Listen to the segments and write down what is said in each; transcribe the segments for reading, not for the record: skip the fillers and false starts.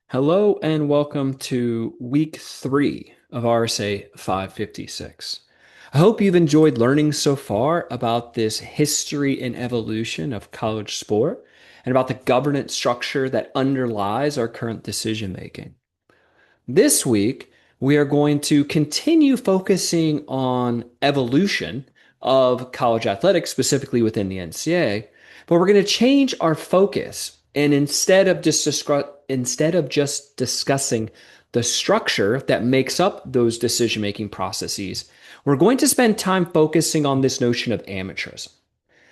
Hello and welcome to week 3 of RSA 556. I hope you've enjoyed learning so far about this history and evolution of college sport and about the governance structure that underlies our current decision making. This week, we are going to continue focusing on evolution of college athletics, specifically within the NCAA, but we're going to change our focus. And instead of just discussing the structure that makes up those decision-making processes, we're going to spend time focusing on this notion of amateurism,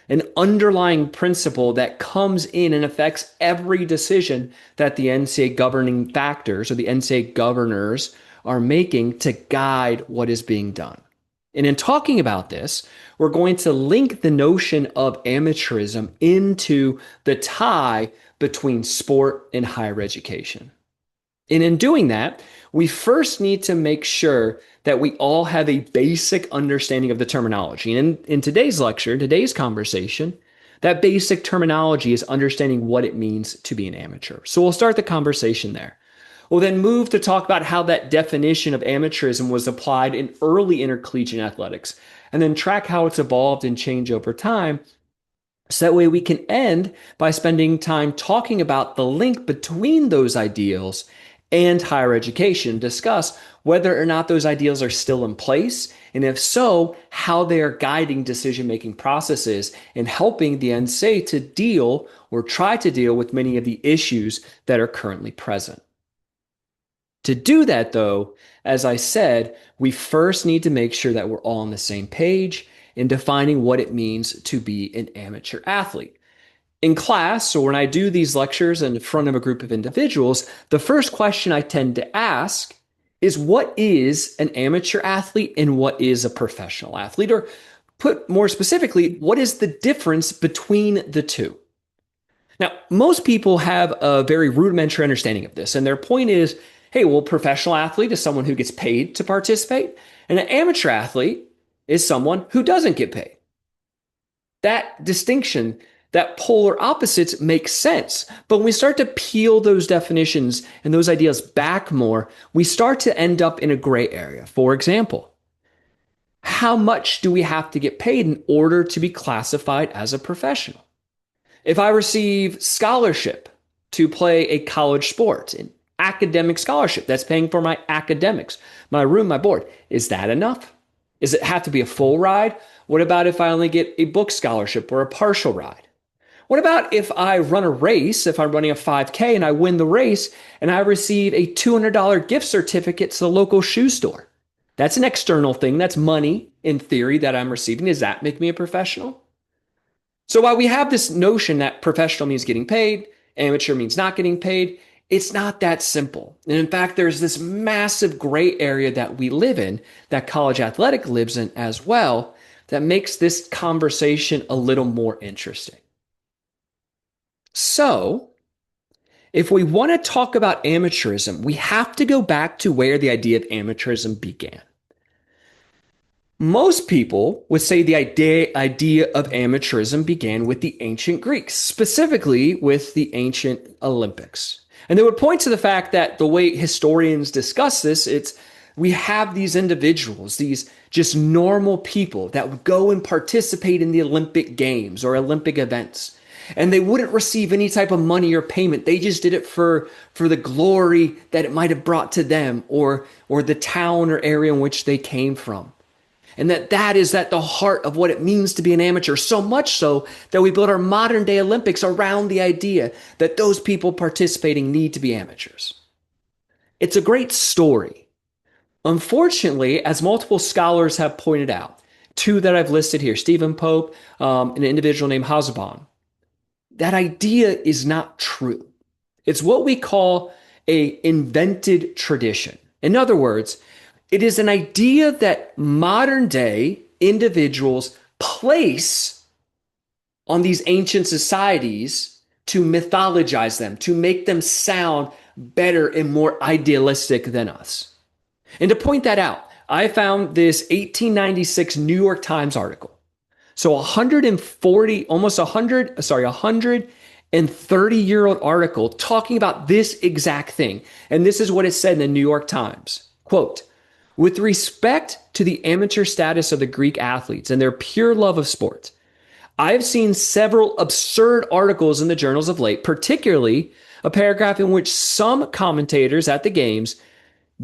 an underlying principle that comes in and affects every decision that the NCAA governing factors or the NCAA governors are making to guide what is being done. And in talking about this, we're going to link the notion of amateurism into the tie between sport and higher education. And in doing that, we first need to make sure that we all have a basic understanding of the terminology. And in today's lecture, today's conversation, that basic terminology is understanding what it means to be an amateur. So we'll start the conversation there. We'll then move to talk about how that definition of amateurism was applied in early intercollegiate athletics, and then track how it's evolved and changed over time. So that way we can end by spending time talking about the link between those ideals and higher education, discuss whether or not those ideals are still in place, and if so, how they are guiding decision-making processes and helping the NCAA to deal or try to deal with many of the issues that are currently present. To do that, though, as I said, we first need to make sure that we're all on the same page in defining what it means to be an amateur athlete. In class, or when I do these lectures in front of a group of individuals, the first question I tend to ask is, what is an amateur athlete and what is a professional athlete? Or put more specifically, what is the difference between the two? Now, most people have a very rudimentary understanding of this, and their point is, hey, well, professional athlete is someone who gets paid to participate, and an amateur athlete is someone who doesn't get paid. That distinction, that polar opposites make sense. But when we start to peel those definitions and those ideas back more, we start to end up in a gray area. For example, how much do we have to get paid in order to be classified as a professional? If I receive scholarship to play a college sport, an academic scholarship that's paying for my academics, my room, my board, is that enough? Does it have to be a full ride? What about if I only get a book scholarship or a partial ride? What about if I run a race, if I'm running a 5K and I win the race and I receive a $200 gift certificate to the local shoe store? That's an external thing. That's money in theory that I'm receiving. Does that make me a professional? So while we have this notion that professional means getting paid, amateur means not getting paid, it's not that simple. And in fact, there's this massive gray area that we live in, that college athletic lives in as well, that makes this conversation a little more interesting. So, if we want to talk about amateurism, we have to go back to where the idea of amateurism began. Most people would say the idea of amateurism began with the ancient Greeks, specifically with the ancient Olympics. And they would point to the fact that the way historians discuss this, it's we have these individuals, these just normal people that would go and participate in the Olympic Games or Olympic events. And they wouldn't receive any type of money or payment. They just did it for the glory that it might have brought to them or the town or area in which they came from. And that is at the heart of what it means to be an amateur, so much so that we build our modern day Olympics around the idea that those people participating need to be amateurs. It's a great story. Unfortunately, as multiple scholars have pointed out, two that I've listed here, Stephen Pope, an individual named Hazabon, that idea is not true. It's what we call a invented tradition. In other words, it is an idea that modern day individuals place on these ancient societies to mythologize them, to make them sound better and more idealistic than us. And to point that out, I found this 1896 New York Times article. So 140, almost 100, sorry, 100 and 30-year-old article talking about this exact thing. And this is what it said in the New York Times. Quote, with respect to the amateur status of the Greek athletes and their pure love of sport, I've seen several absurd articles in the journals of late, particularly a paragraph in which some commentators at the games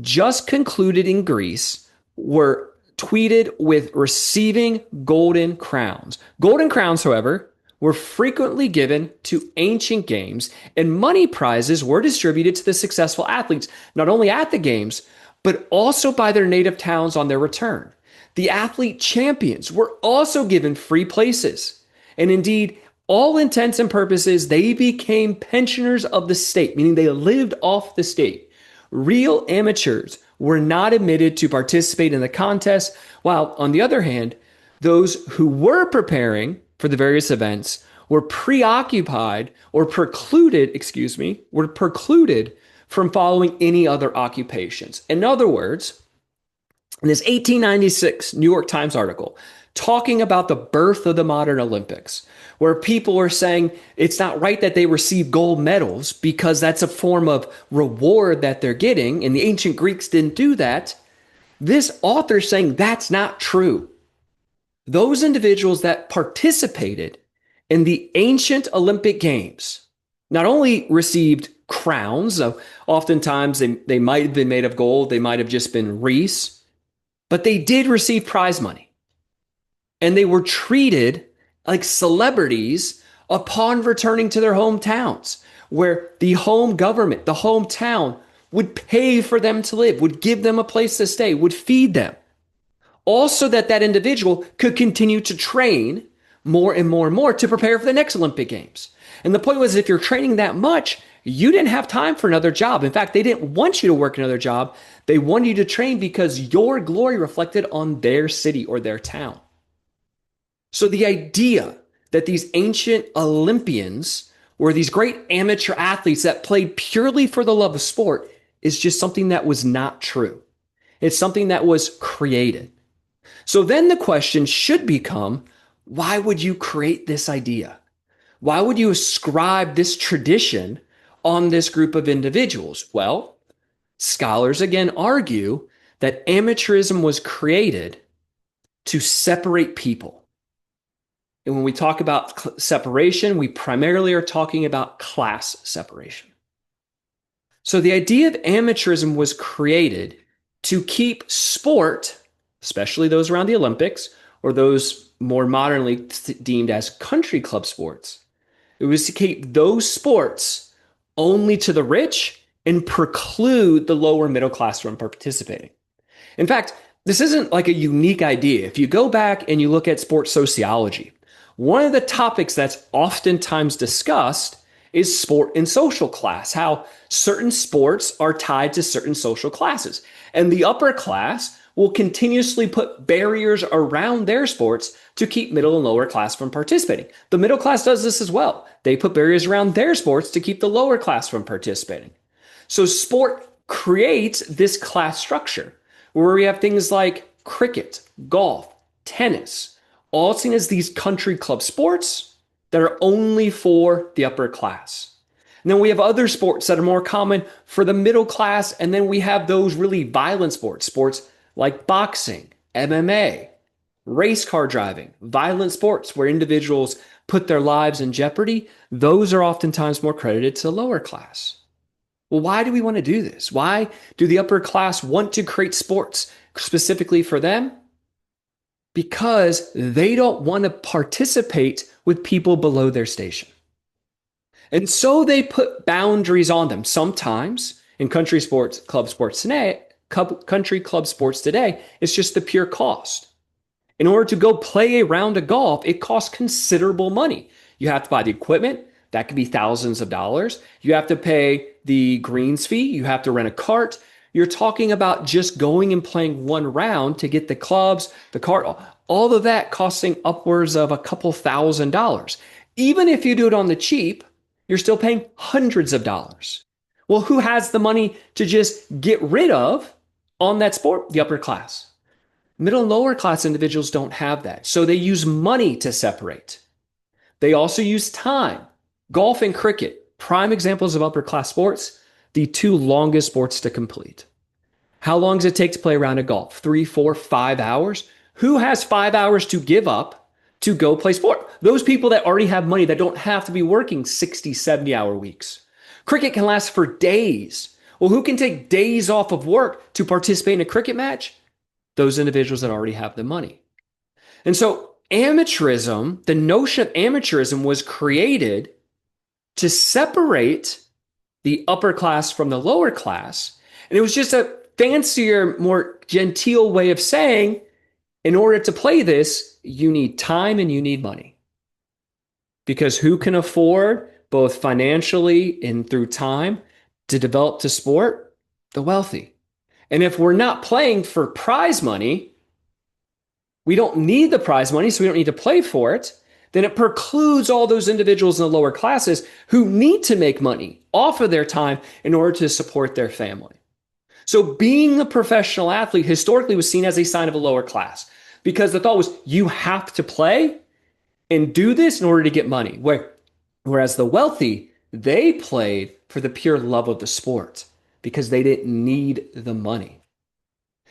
just concluded in Greece were tweeted with receiving golden crowns. Golden crowns, however, were frequently given to ancient games, and money prizes were distributed to the successful athletes, not only at the games, but also by their native towns on their return. The athlete champions were also given free places. And indeed, all intents and purposes, they became pensioners of the state, meaning they lived off the state. Real amateurs were not admitted to participate in the contest, while on the other hand, those who were preparing for the various events were preoccupied or precluded, were precluded from following any other occupations. In other words, in this 1896 New York Times article talking about the birth of the modern Olympics, where people are saying it's not right that they receive gold medals because that's a form of reward that they're getting, and the ancient Greeks didn't do that, this author is saying that's not true. Those individuals that participated in the ancient Olympic Games not only received crowns, oftentimes they might have been made of gold, they might have just been wreaths, but they did receive prize money. And they were treated like celebrities upon returning to their hometowns, where the home government, the hometown, would pay for them to live, would give them a place to stay, would feed them. Also, that individual could continue to train more and more and more to prepare for the next Olympic Games. And the point was, if you're training that much, you didn't have time for another job. In fact, they didn't want you to work another job. They wanted you to train because your glory reflected on their city or their town. So the idea that these ancient Olympians were these great amateur athletes that played purely for the love of sport is just something that was not true. It's something that was created. So then the question should become, why would you create this idea? Why would you ascribe this tradition on this group of individuals? Well, scholars again argue that amateurism was created to separate people. And when we talk about separation, we primarily are talking about class separation. So the idea of amateurism was created to keep sport, especially those around the Olympics, or those more modernly deemed as country club sports. It was to keep those sports only to the rich and preclude the lower middle class from participating. In fact, this isn't like a unique idea. If you go back and you look at sports sociology, one of the topics that's oftentimes discussed is sport and social class, how certain sports are tied to certain social classes. And the upper class will continuously put barriers around their sports to keep middle and lower class from participating. The middle class does this as well. They put barriers around their sports to keep the lower class from participating. So sport creates this class structure where we have things like cricket, golf, tennis, all seen as these country club sports that are only for the upper class. And then we have other sports that are more common for the middle class. And then we have those really violent sports like boxing, MMA, race car driving, violent sports where individuals put their lives in jeopardy. Those are oftentimes more credited to the lower class. Well, why do we want to do this? Why do the upper class want to create sports specifically for them? Because they don't want to participate with people below their station. And so they put boundaries on them. Sometimes in country club sports today, it's just the pure cost. In order to go play a round of golf, it costs considerable money. You have to buy the equipment. That could be thousands of dollars. You have to pay the greens fee. You have to rent a cart. You're talking about just going and playing one round to get the clubs, the cart, all of that costing upwards of a couple $1,000s. Even if you do it on the cheap, you're still paying hundreds of dollars. Well, who has the money to just get rid of on that sport? The upper class. Middle and lower class individuals don't have that. So they use money to separate. They also use time. Golf and cricket, prime examples of upper class sports, the two longest sports to complete. How long does it take to play a round of golf? 3, 4, 5 hours? Who has 5 hours to give up to go play sport? Those people that already have money that don't have to be working 60, 70-hour weeks. Cricket can last for days. Well, who can take days off of work to participate in a cricket match? Those individuals that already have the money. And so, amateurism, the notion of amateurism was created to separate the upper class from the lower class. And it was just a fancier, more genteel way of saying, in order to play this, you need time and you need money. Because who can afford, both financially and through time, to develop the sport? The wealthy. And if we're not playing for prize money, we don't need the prize money, so we don't need to play for it. Then it precludes all those individuals in the lower classes who need to make money off of their time in order to support their family. So being a professional athlete historically was seen as a sign of a lower class because the thought was you have to play and do this in order to get money. Whereas the wealthy, they played for the pure love of the sport because they didn't need the money.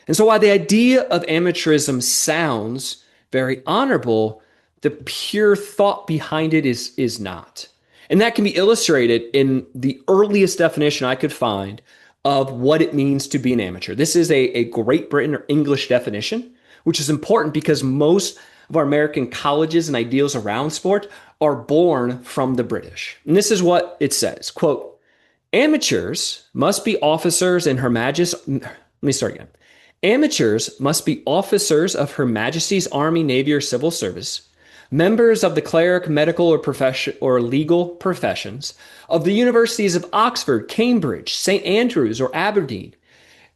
And so while the idea of amateurism sounds very honorable, the pure thought behind it is not. And that can be illustrated in the earliest definition I could find of what it means to be an amateur. This is a Great Britain or English definition, which is important because most of our American colleges and ideals around sport are born from the British. And this is what it says, quote, amateurs must be officers in Her Majesty's, let me start again. Amateurs must be officers of Her Majesty's Army, Navy, or Civil Service, members of the cleric, medical, or profession or legal professions, of the universities of Oxford, Cambridge, St. Andrews, or Aberdeen,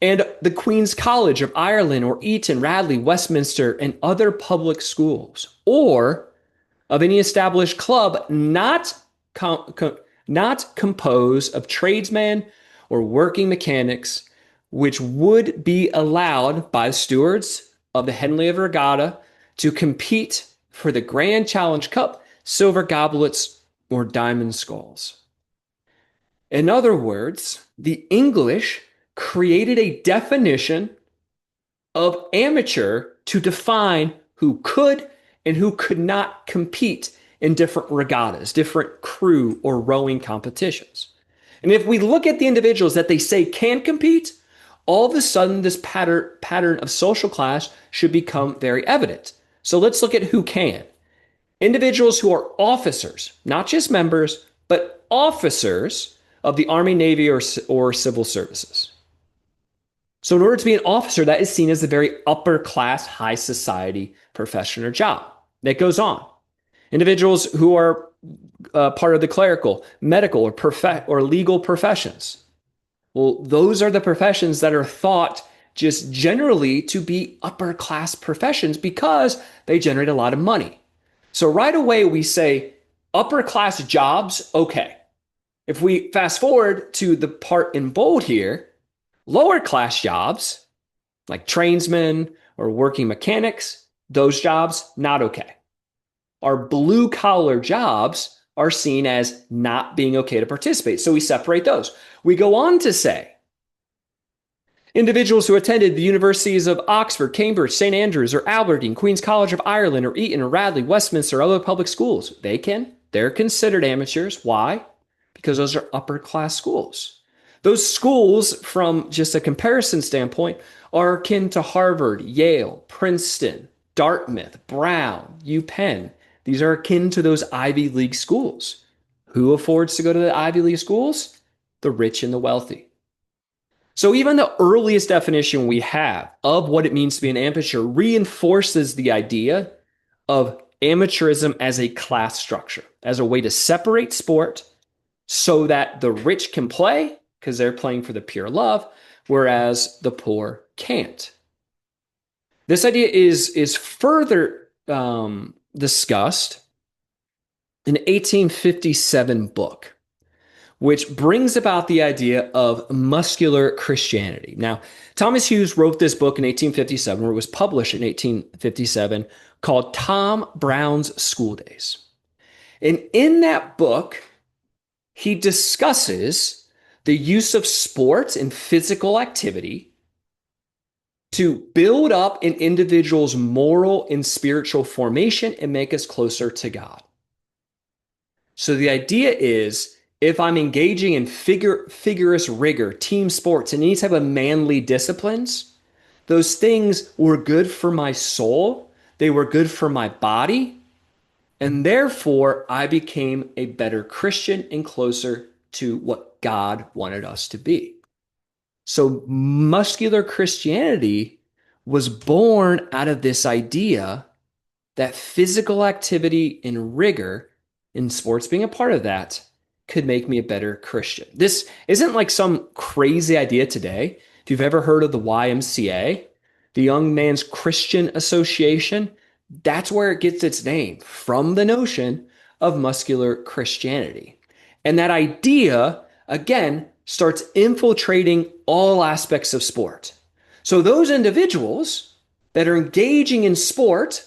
and the Queen's College of Ireland, or Eton, Radley, Westminster, and other public schools, or of any established club not composed of tradesmen or working mechanics, which would be allowed by the stewards of the Henley of Regatta to compete for the Grand Challenge Cup, silver goblets, or diamond skulls. In other words, the English created a definition of amateur to define who could and who could not compete in different regattas, different crew or rowing competitions. And if we look at the individuals that they say can compete, all of a sudden this pattern of social class should become very evident. So let's look at who can. Individuals who are officers, not just members, but officers of the Army, Navy, or civil services. So in order to be an officer, that is seen as a very upper class, high society profession or job. That goes on. Individuals who are part of the clerical, medical, or legal professions. Well, those are the professions that are thought just generally to be upper class professions because they generate a lot of money. So right away we say upper class jobs, okay. If we fast forward to the part in bold here, lower class jobs like tradesmen or working mechanics, those jobs, not okay. Our blue collar jobs are seen as not being okay to participate. So we separate those. We go on to say individuals who attended the universities of Oxford, Cambridge, St. Andrews, or Aberdeen, Queen's College of Ireland, or Eton, or Radley, Westminster, or other public schools, they're considered amateurs. Why? Because those are upper class schools. Those schools, from just a comparison standpoint, are akin to Harvard, Yale, Princeton, Dartmouth, Brown, UPenn. These are akin to those Ivy League schools. Who affords to go to the Ivy League schools? The rich and the wealthy. So even the earliest definition we have of what it means to be an amateur reinforces the idea of amateurism as a class structure, as a way to separate sport so that the rich can play because they're playing for the pure love, whereas the poor can't. This idea is further discussed in an 1857 book, which brings about the idea of muscular Christianity. Now, Thomas Hughes wrote this book in 1857, or it was published in 1857, called Tom Brown's School Days. And in that book, he discusses the use of sports and physical activity to build up an individual's moral and spiritual formation and make us closer to God. So the idea is if I'm engaging in vigorous rigor, team sports, and any type of manly disciplines, those things were good for my soul, they were good for my body, and therefore I became a better Christian and closer to what God wanted us to be. So muscular Christianity was born out of this idea that physical activity and rigor in sports being a part of that could make me a better Christian. This isn't like some crazy idea today. If you've ever heard of the YMCA, the Young Man's Christian Association, that's where it gets its name from the notion of muscular Christianity. And that idea, again, starts infiltrating all aspects of sport. So those individuals that are engaging in sport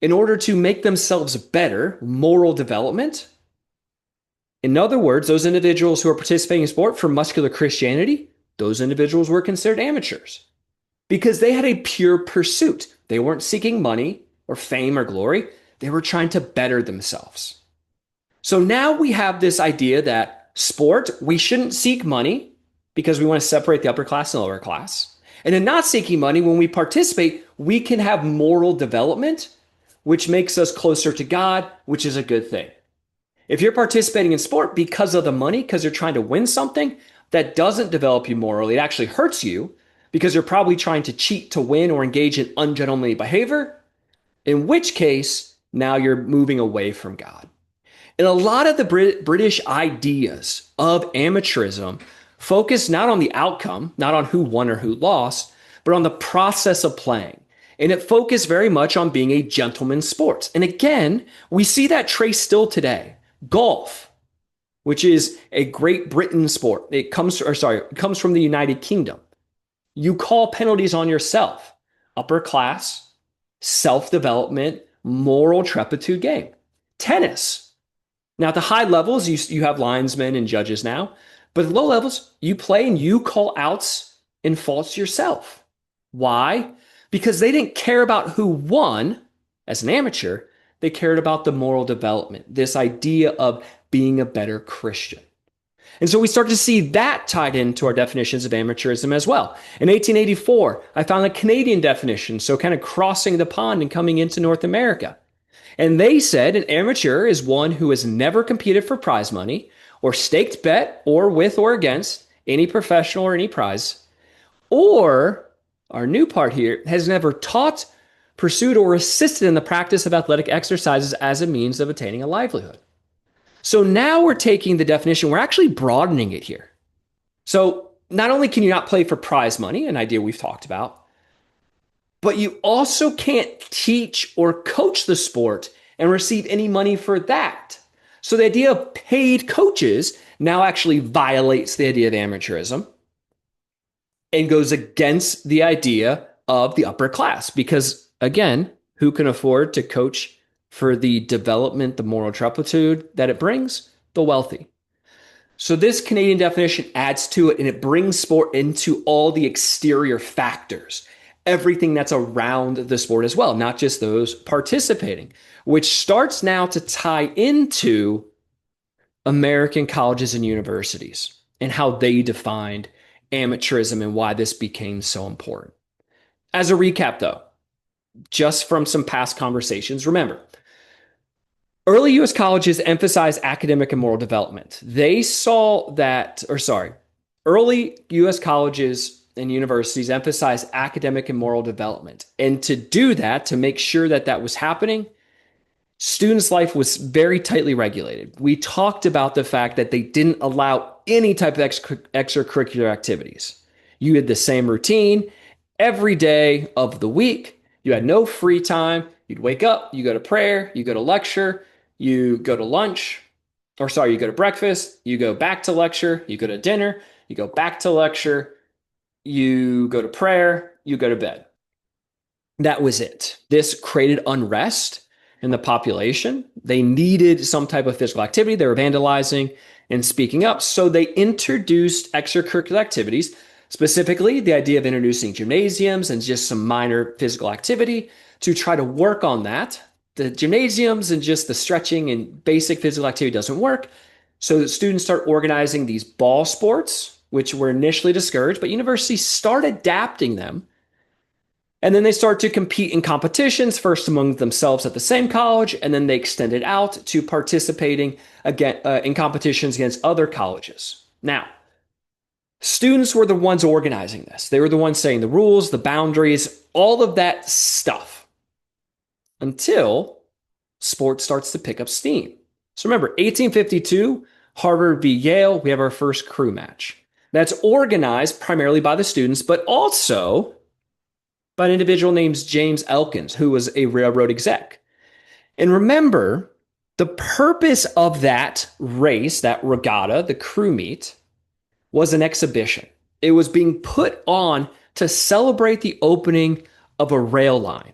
in order to make themselves better, moral development. In other words, those individuals who are participating in sport for muscular Christianity, those individuals were considered amateurs because they had a pure pursuit. They weren't seeking money or fame or glory. They were trying to better themselves. So now we have this idea that sport, we shouldn't seek money because we want to separate the upper class and lower class. And in not seeking money, when we participate, we can have moral development, which makes us closer to God, which is a good thing. If you're participating in sport because of the money, because you're trying to win something, that doesn't develop you morally. It actually hurts you because you're probably trying to cheat to win or engage in ungentlemanly behavior, in which case, now you're moving away from God. And a lot of the British ideas of amateurism focus not on the outcome, not on who won or who lost, but on the process of playing. And it focused very much on being a gentleman's sport. And again, we see that trace still today. Golf, which is a Great Britain sport. It comes from the United Kingdom. You call penalties on yourself. Upper class, self-development, moral turpitude game. Tennis. Now, at the high levels, you have linesmen and judges now. But at low levels, you play and you call outs and faults yourself. Why? Because they didn't care about who won as an amateur. They cared about the moral development, this idea of being a better Christian. And so we start to see that tied into our definitions of amateurism as well. In 1884, I found a Canadian definition, so kind of crossing the pond and coming into North America. And they said an amateur is one who has never competed for prize money or staked bet or with or against any professional or any prize, or our new part here, has never taught, pursued, or assisted in the practice of athletic exercises as a means of attaining a livelihood. So now we're taking the definition, we're actually broadening it here. So not only can you not play for prize money, an idea we've talked about, but you also can't teach or coach the sport and receive any money for that. So the idea of paid coaches now actually violates the idea of amateurism and goes against the idea of the upper class. Because again, who can afford to coach for the development, the moral turpitude that it brings? The wealthy. So this Canadian definition adds to it and it brings sport into all the exterior factors, everything that's around the sport as well, not just those participating, which starts now to tie into American colleges and universities and how they defined amateurism and why this became so important. As a recap, though, just from some past conversations, remember, early U.S. colleges emphasized academic and moral development. They saw that, early U.S. colleges and universities emphasized academic and moral development. And to do that, to make sure that that was happening, students' life was very tightly regulated. We talked about the fact that they didn't allow any type of extracurricular activities. You had the same routine every day of the week. You had no free time. You'd wake up, you go to prayer, you go to lecture, you go to lunch, you go to breakfast, you go back to lecture, you go to dinner, you go back to lecture, you go to prayer, you go to bed. That was it. This created unrest in the population. They needed some type of physical activity. They were vandalizing and speaking up. So they introduced extracurricular activities, specifically the idea of introducing gymnasiums and just some minor physical activity to try to work on that. The gymnasiums and just the stretching and basic physical activity doesn't work. So the students start organizing these ball sports, which were initially discouraged, but universities start adapting them. And then they start to compete in competitions, first among themselves at the same college, and then they extend it out to participating again in competitions against other colleges. Now, students were the ones organizing this. They were the ones saying the rules, the boundaries, all of that stuff until sports starts to pick up steam. So remember, 1852, Harvard v. Yale, we have our first crew match. That's organized primarily by the students, but also by an individual named James Elkins, who was a railroad exec. And remember, the purpose of that race, that regatta, the crew meet, was an exhibition. It was being put on to celebrate the opening of a rail line.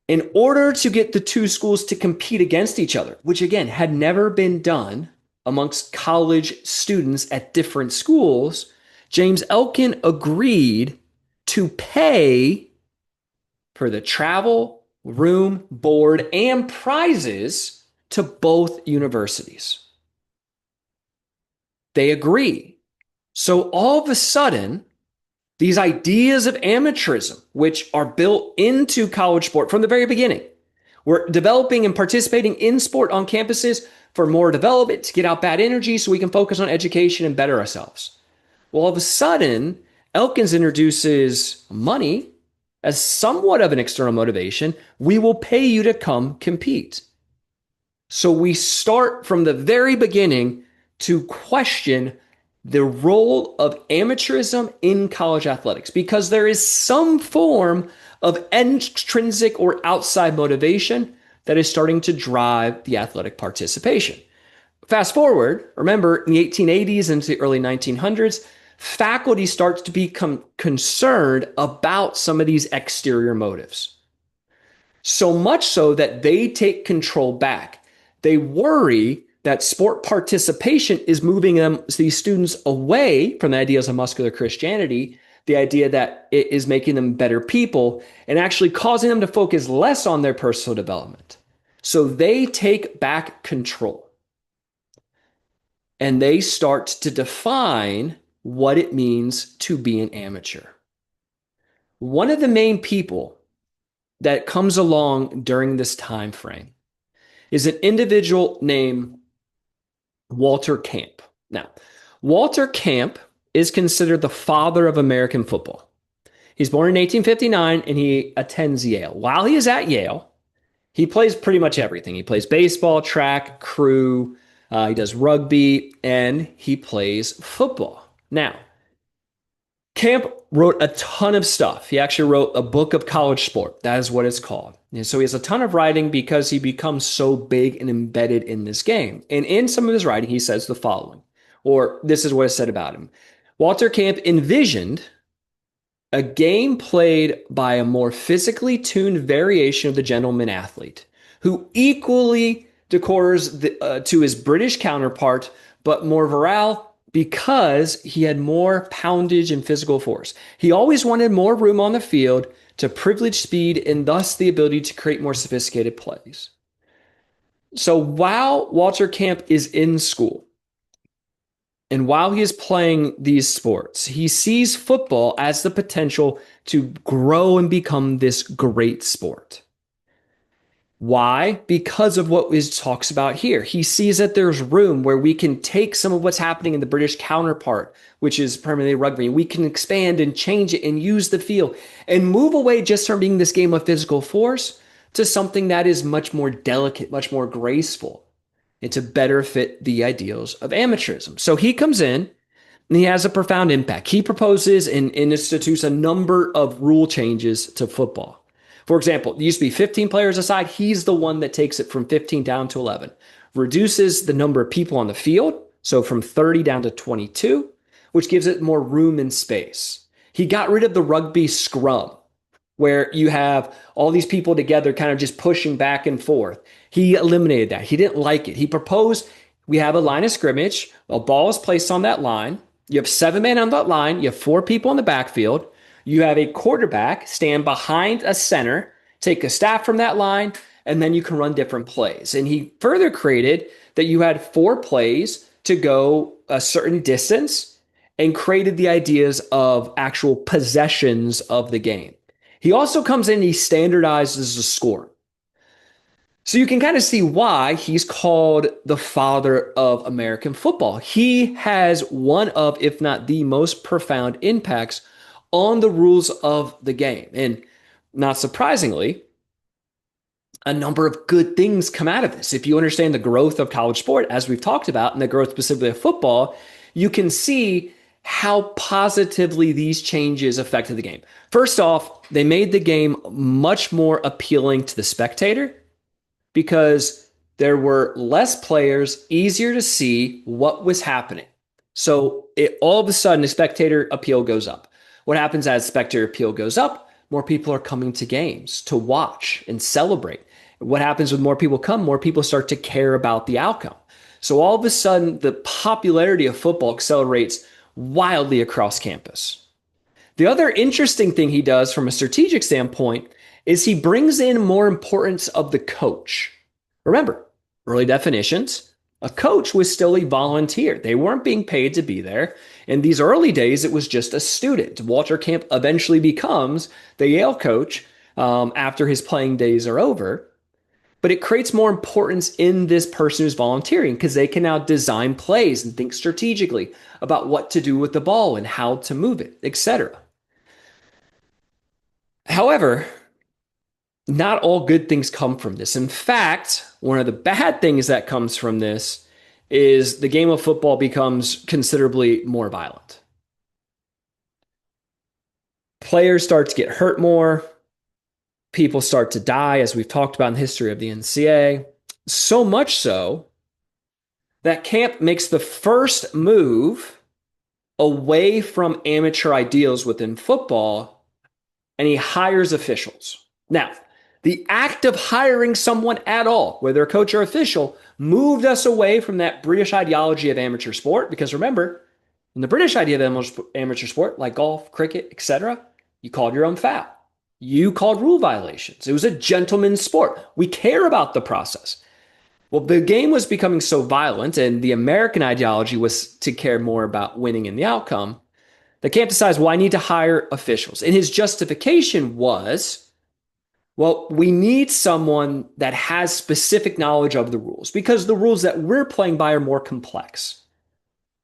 In order to get the two schools to compete against each other, which again had never been done amongst college students at different schools, James Elkin agreed to pay for the travel, room, board, and prizes to both universities. They agree. So all of a sudden, these ideas of amateurism, which are built into college sport from the very beginning, we're developing and participating in sport on campuses for more development, to get out bad energy so we can focus on education and better ourselves. Well, all of a sudden, Elkins introduces money as somewhat of an external motivation. We will pay you to come compete. So we start from the very beginning to question the role of amateurism in college athletics, because there is some form of intrinsic or outside motivation that is starting to drive the athletic participation. Fast forward, remember, in the 1880s into the early 1900s, faculty starts to become concerned about some of these exterior motives. So much so that they take control back. They worry that sport participation is moving these students away from the ideas of muscular Christianity, the idea that it is making them better people, and actually causing them to focus less on their personal development. So they take back control. And they start to define what it means to be an amateur. One of the main people that comes along during this time frame is an individual named Walter Camp. Now, Walter Camp is considered the father of American football. He's born in 1859 and he attends Yale. While he is at Yale, he plays pretty much everything. He plays baseball, track, crew, he does rugby, and he plays football. Now, Camp wrote a ton of stuff. He actually wrote a book of college sport. That is what it's called. And so he has a ton of writing because he becomes so big and embedded in this game. And in some of his writing, he says the following, or this is what is said about him. Walter Camp envisioned a game played by a more physically tuned variation of the gentleman athlete, who equally decors to his British counterpart, but more virile because he had more poundage and physical force. He always wanted more room on the field to privilege speed and thus the ability to create more sophisticated plays. So while Walter Camp is in school, and while he is playing these sports, he sees football as the potential to grow and become this great sport. Why? Because of what he talks about here. He sees that there's room where we can take some of what's happening in the British counterpart, which is primarily rugby. We can expand and change it and use the field and move away just from being this game of physical force to something that is much more delicate, much more graceful, and to better fit the ideals of amateurism. So he comes in and he has a profound impact. He proposes and institutes a number of rule changes to football. For example, it used to be 15 players aside. He's the one that takes it from 15 down to 11, reduces the number of people on the field, so from 30 down to 22, which gives it more room and space. He got rid of the rugby scrum. where you have all these people together kind of just pushing back and forth. He eliminated that. He didn't like it. He proposed we have a line of scrimmage, a ball is placed on that line. You have 7 men on that line, you have 4 people in the backfield. You have a quarterback stand behind a center, take a staff from that line, and then you can run different plays. And he further created that you had 4 plays to go a certain distance and created the ideas of actual possessions of the game. He also comes in, he standardizes the score. So you can kind of see why he's called the father of American football. He has one of, if not the most profound impacts on the rules of the game. And not surprisingly, a number of good things come out of this. If you understand the growth of college sport, as we've talked about, and the growth specifically of football, you can see how positively these changes affected the game. First off, they made the game much more appealing to the spectator because there were less players, easier to see what was happening. So all of a sudden, the spectator appeal goes up. What happens as spectator appeal goes up? More people are coming to games to watch and celebrate. What happens when more people come? More people start to care about the outcome. So all of a sudden, the popularity of football accelerates wildly across campus. The other interesting thing he does from a strategic standpoint is he brings in more importance of the coach. Remember, early definitions, a coach was still a volunteer. They weren't being paid to be there. In these early days, it was just a student. Walter Camp eventually becomes the Yale coach after his playing days are over. But it creates more importance in this person who's volunteering because they can now design plays and think strategically about what to do with the ball and how to move it, etc. However, not all good things come from this. In fact, one of the bad things that comes from this is the game of football becomes considerably more violent. Players start to get hurt more. People start to die, as we've talked about in the history of the NCAA. So much so that Camp makes the first move away from amateur ideals within football, and he hires officials. Now, the act of hiring someone at all, whether a coach or official, moved us away from that British ideology of amateur sport. Because remember, in the British idea of amateur sport, like golf, cricket, etc., you called your own foul. You called rule violations. It was a gentleman's sport. We care about the process. Well, the game was becoming so violent, and the American ideology was to care more about winning and the outcome. The Camp decides, well, I need to hire officials. And his justification was, well, we need someone that has specific knowledge of the rules because the rules that we're playing by are more complex.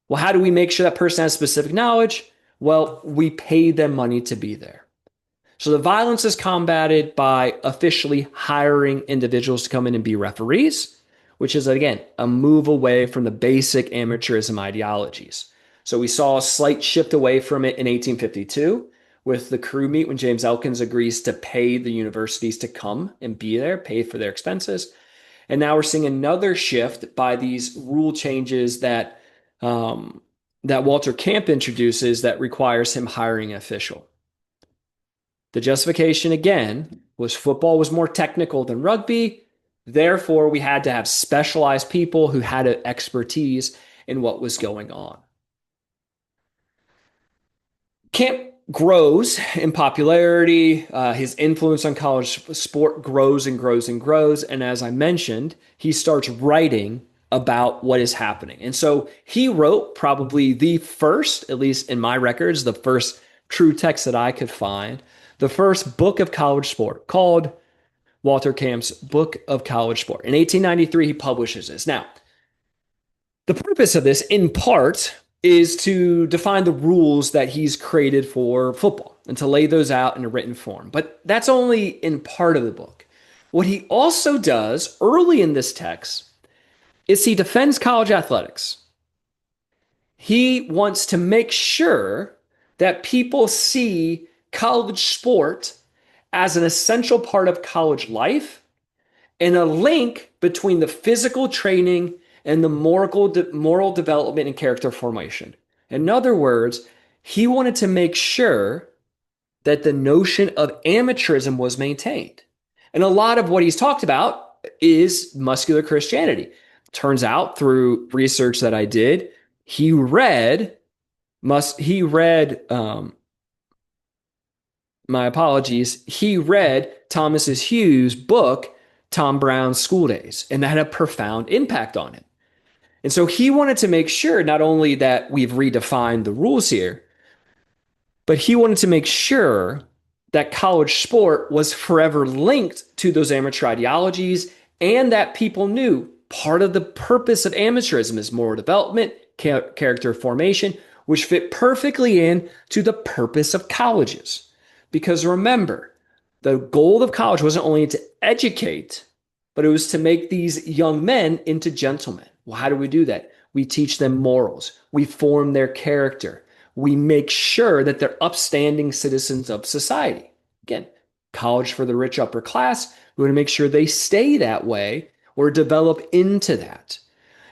Well, how do we make sure that person has specific knowledge? Well, we pay them money to be there. So the violence is combated by officially hiring individuals to come in and be referees, which is, again, a move away from the basic amateurism ideologies. So we saw a slight shift away from it in 1852 with the crew meet when James Elkins agrees to pay the universities to come and be there, pay for their expenses. And now we're seeing another shift by these rule changes that Walter Camp introduces that requires him hiring an official. The justification, again, was football was more technical than rugby. Therefore, we had to have specialized people who had an expertise in what was going on. Camp grows in popularity. His influence on college sport grows and grows and grows. And as I mentioned, he starts writing about what is happening. And so he wrote probably the first, at least in my records, the first true text that I could find, the first book of college sport called Walter Camp's Book of College Sport. In 1893, he publishes this. Now, the purpose of this, in part, is to define the rules that he's created for football and to lay those out in a written form. But that's only in part of the book. What he also does early in this text is he defends college athletics. He wants to make sure that people see college sport as an essential part of college life and a link between the physical training and the moral development and character formation. In other words, he wanted to make sure that the notion of amateurism was maintained. And a lot of what he's talked about is muscular Christianity. Turns out through research that I did, he read he read my apologies, he read Thomas Hughes' book, Tom Brown's School Days, and that had a profound impact on him. And so he wanted to make sure not only that we've redefined the rules here, but he wanted to make sure that college sport was forever linked to those amateur ideologies and that people knew part of the purpose of amateurism is moral development, character formation, which fit perfectly in to the purpose of colleges. Because remember, the goal of college wasn't only to educate, but it was to make these young men into gentlemen. Well, how do we do that? We teach them morals. We form their character. We make sure that they're upstanding citizens of society. Again, college for the rich upper class. We want to make sure they stay that way or develop into that.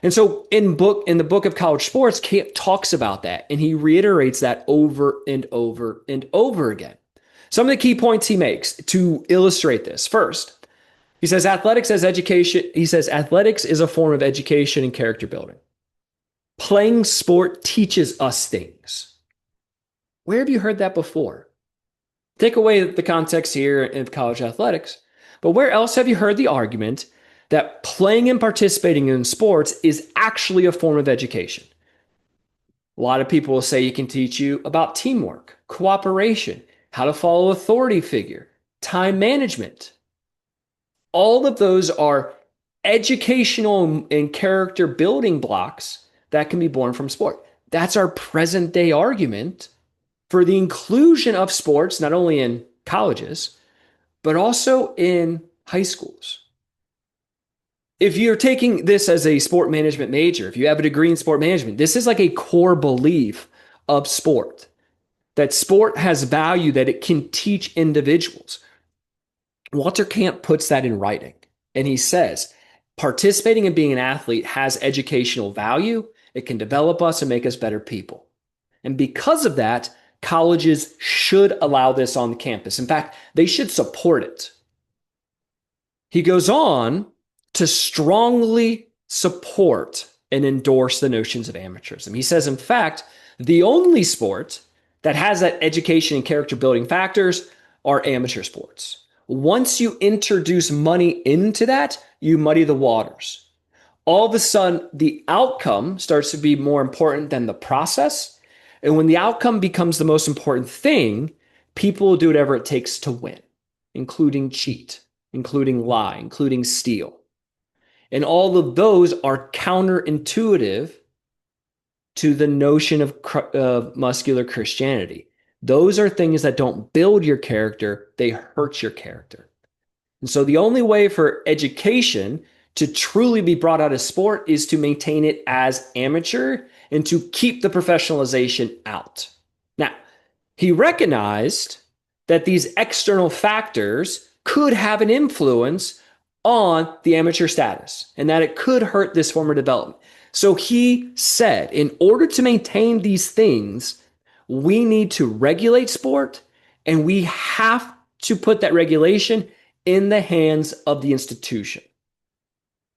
And so in the book of college sports, Camp talks about that and he reiterates that over and over and over again. Some of the key points he makes to illustrate this. First, he says athletics as education. He says athletics is a form of education and character building. Playing sport teaches us things. Where have you heard that before? Take away the context here in college athletics, but where else have you heard the argument that playing and participating in sports is actually a form of education? A lot of people will say it can teach you about teamwork, cooperation, how to follow authority figure, time management. All of those are educational and character building blocks that can be born from sport. That's our present day argument for the inclusion of sports, not only in colleges, but also in high schools. If you're taking this as a sport management major, if you have a degree in sport management, this is like a core belief of sport, that sport has value, that it can teach individuals. Walter Camp puts that in writing, and he says, participating in being an athlete has educational value. It can develop us and make us better people. And because of that, colleges should allow this on the campus. In fact, they should support it. He goes on to strongly support and endorse the notions of amateurism. He says, in fact, the only sport that has that education and character building factors are amateur sports. Once you introduce money into that, you muddy the waters. All of a sudden, the outcome starts to be more important than the process. And when the outcome becomes the most important thing, people will do whatever it takes to win, including cheat, including lie, including steal. And all of those are counterintuitive to the notion of muscular Christianity. Those are things that don't build your character, they hurt your character. And so the only way for education to truly be brought out of sport is to maintain it as amateur and to keep the professionalization out. Now, he recognized that these external factors could have an influence on the amateur status and that it could hurt this form of development. So he said, in order to maintain these things, we need to regulate sport and we have to put that regulation in the hands of the institution,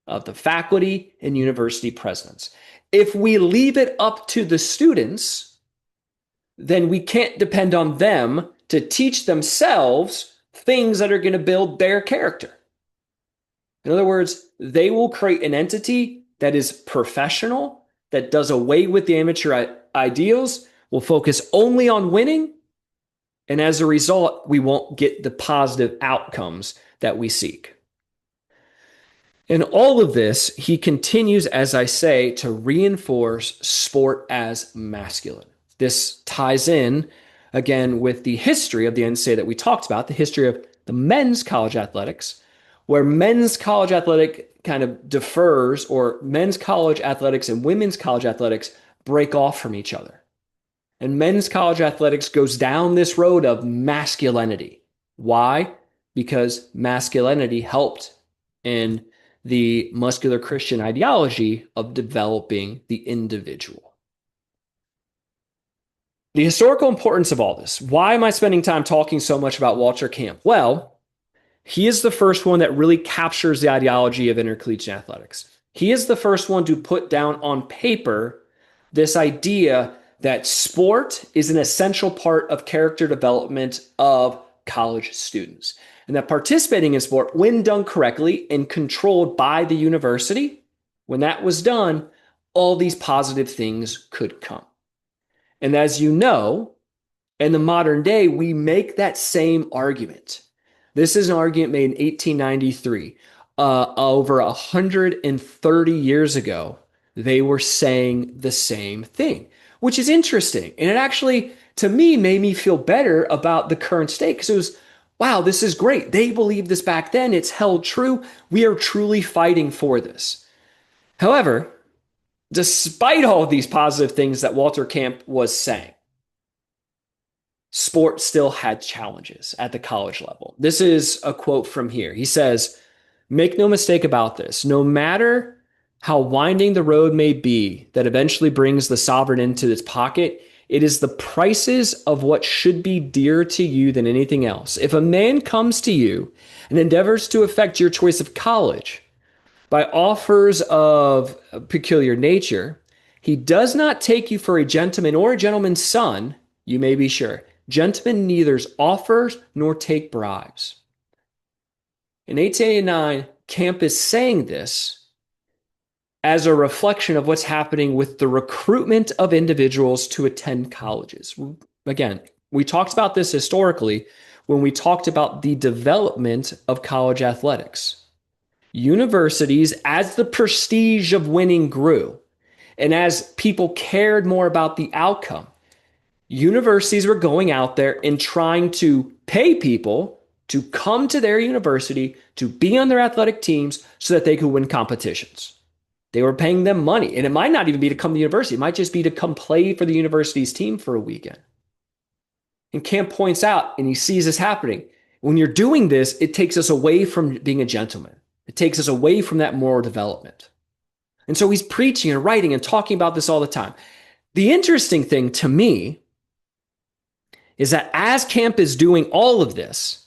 of the faculty and university presidents. If we leave it up to the students, then we can't depend on them to teach themselves things that are going to build their character. In other words, they will create an entity that is professional, that does away with the amateur ideals, will focus only on winning, and as a result, we won't get the positive outcomes that we seek. In all of this, he continues, as I say, to reinforce sport as masculine. This ties in, again, with the history of the NCAA that we talked about, the history of the men's college athletics, where men's college athletic kind of differs, or men's college athletics and women's college athletics break off from each other. And men's college athletics goes down this road of masculinity. Why? Because masculinity helped in the muscular Christian ideology of developing the individual. The historical importance of all this. Why am I spending time talking so much about Walter Camp? Well, he is the first one that really captures the ideology of intercollegiate athletics. He is the first one to put down on paper this idea that sport is an essential part of character development of college students. And that participating in sport, when done correctly and controlled by the university, when that was done, all these positive things could come. And as you know, in the modern day, we make that same argument. This is an argument made in 1893. Over 130 years ago, they were saying the same thing, which is interesting. And it actually, to me, made me feel better about the current state because it was, wow, this is great. They believed this back then. It's held true. We are truly fighting for this. However, despite all of these positive things that Walter Camp was saying, sport still had challenges at the college level. This is a quote from here. He says, "Make no mistake about this. No matter how winding the road may be that eventually brings the sovereign into its pocket, it is the prices of what should be dearer to you than anything else. If a man comes to you and endeavors to affect your choice of college by offers of a peculiar nature, he does not take you for a gentleman or a gentleman's son, you may be sure. Gentlemen neither offer nor take bribes." In 1889, Camp is saying this as a reflection of what's happening with the recruitment of individuals to attend colleges. Again, we talked about this historically when we talked about the development of college athletics. Universities, as the prestige of winning grew, and as people cared more about the outcome, universities were going out there and trying to pay people to come to their university to be on their athletic teams so that they could win competitions. They were paying them money, and it might not even be to come to the university. It might just be to come play for the university's team for a weekend. And Camp points out, and he sees this happening. When you're doing this, it takes us away from being a gentleman. It takes us away from that moral development. And so he's preaching and writing and talking about this all the time. The interesting thing to me is that as Camp is doing all of this,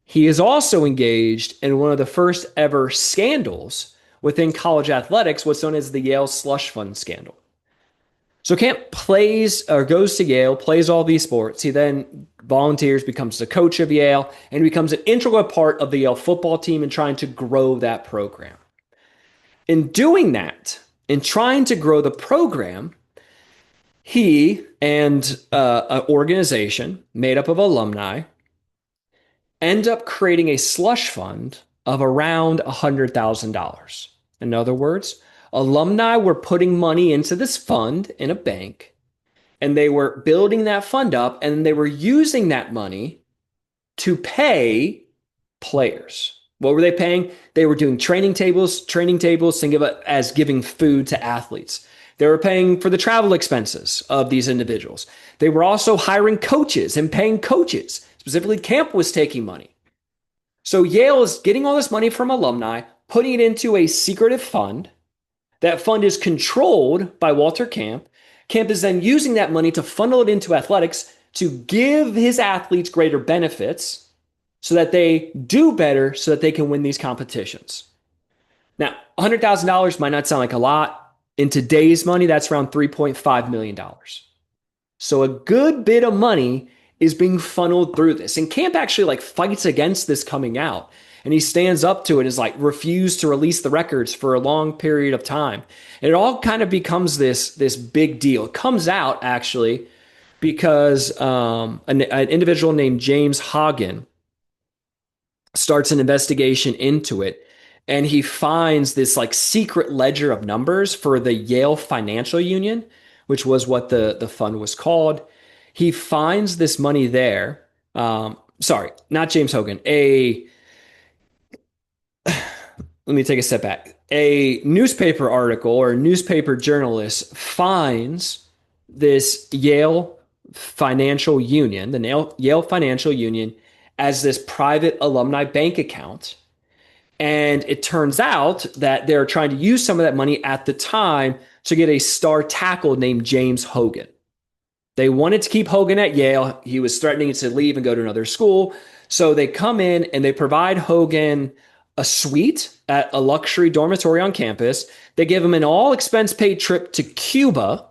he is also engaged in one of the first ever scandals within college athletics, what's known as the Yale slush fund scandal. So Camp plays or goes to Yale, plays all these sports. He then volunteers, becomes the coach of Yale, and becomes an integral part of the Yale football team and trying to grow that program. In doing that, in trying to grow the program, he and an organization made up of alumni end up creating a slush fund of around $100,000. In other words, alumni were putting money into this fund in a bank, and they were building that fund up, and they were using that money to pay players. What were they paying? They were doing training tables, think of it as giving food to athletes. They were paying for the travel expenses of these individuals. They were also hiring coaches and paying coaches. Specifically, Camp was taking money. So Yale is getting all this money from alumni, putting it into a secretive fund. That fund is controlled by Walter Camp. Camp is then using that money to funnel it into athletics to give his athletes greater benefits so that they do better so that they can win these competitions. Now, $100,000 might not sound like a lot. In today's money, that's around $3.5 million. So a good bit of money is being funneled through this. And Camp actually fights against this coming out. And he stands up to it, is refused to release the records for a long period of time. And it all kind of becomes this big deal. It comes out actually because an individual named James Hagen starts an investigation into it. And he finds this secret ledger of numbers for the Yale Financial Union, which was what the fund was called. He finds this money there. Sorry, not James Hogan. Let me take a step back. A newspaper article or a newspaper journalist finds this Yale Financial Union, the Yale Financial Union, as this private alumni bank account. And it turns out that they're trying to use some of that money at the time to get a star tackle named James Hogan. They wanted to keep Hogan at Yale. He was threatening to leave and go to another school. So they come in and they provide Hogan a suite at a luxury dormitory on campus. They give him an all expense paid trip to Cuba.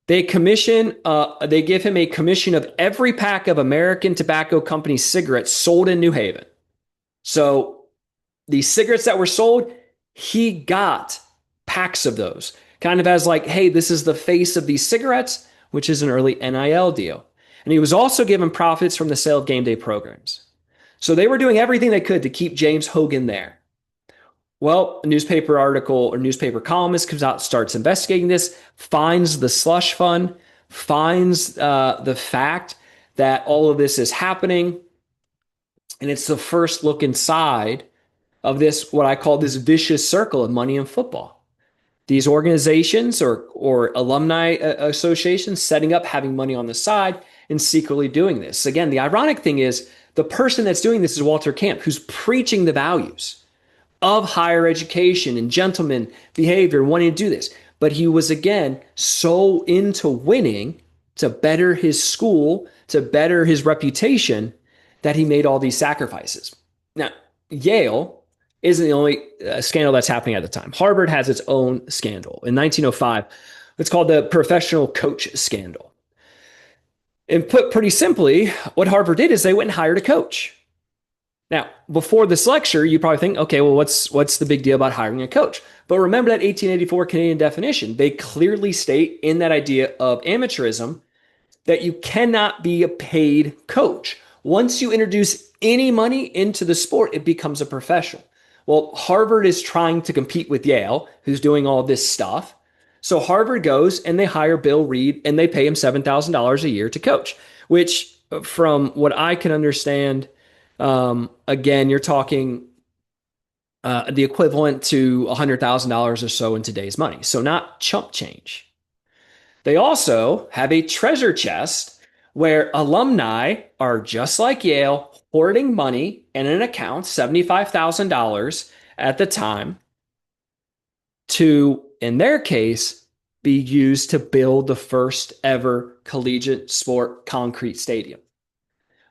They give him a commission of every pack of American Tobacco Company cigarettes sold in New Haven. So the cigarettes that were sold, he got packs of those, kind of as like, hey, this is the face of these cigarettes, which is an early NIL deal. And he was also given profits from the sale of game day programs. So they were doing everything they could to keep James Hogan there. Well, a newspaper article or newspaper columnist comes out, starts investigating this, finds the slush fund, finds the fact that all of this is happening. And it's the first look inside of this, what I call this vicious circle of money in football. These organizations or alumni associations setting up, having money on the side, and secretly doing this. Again, the ironic thing is the person that's doing this is Walter Camp, who's preaching the values of higher education and gentleman behavior, wanting to do this. But he was, again, so into winning to better his school, to better his reputation, that he made all these sacrifices. Now, Yale isn't the only scandal that's happening at the time. Harvard has its own scandal. In 1905, it's called the professional coach scandal. And put pretty simply, what Harvard did is they went and hired a coach. Now, before this lecture, you probably think, okay, well, what's the big deal about hiring a coach? But remember that 1884 Canadian definition. They clearly state in that idea of amateurism that you cannot be a paid coach. Once you introduce any money into the sport, it becomes a professional. Well, Harvard is trying to compete with Yale, who's doing all this stuff. So Harvard goes and they hire Bill Reed and they pay him $7,000 a year to coach, which from what I can understand, again, you're talking the equivalent to $100,000 or so in today's money. So not chump change. They also have a treasure chest where alumni are just like Yale, hoarding money in an account, $75,000 at the time, to, in their case, be used to build the first ever collegiate sport concrete stadium.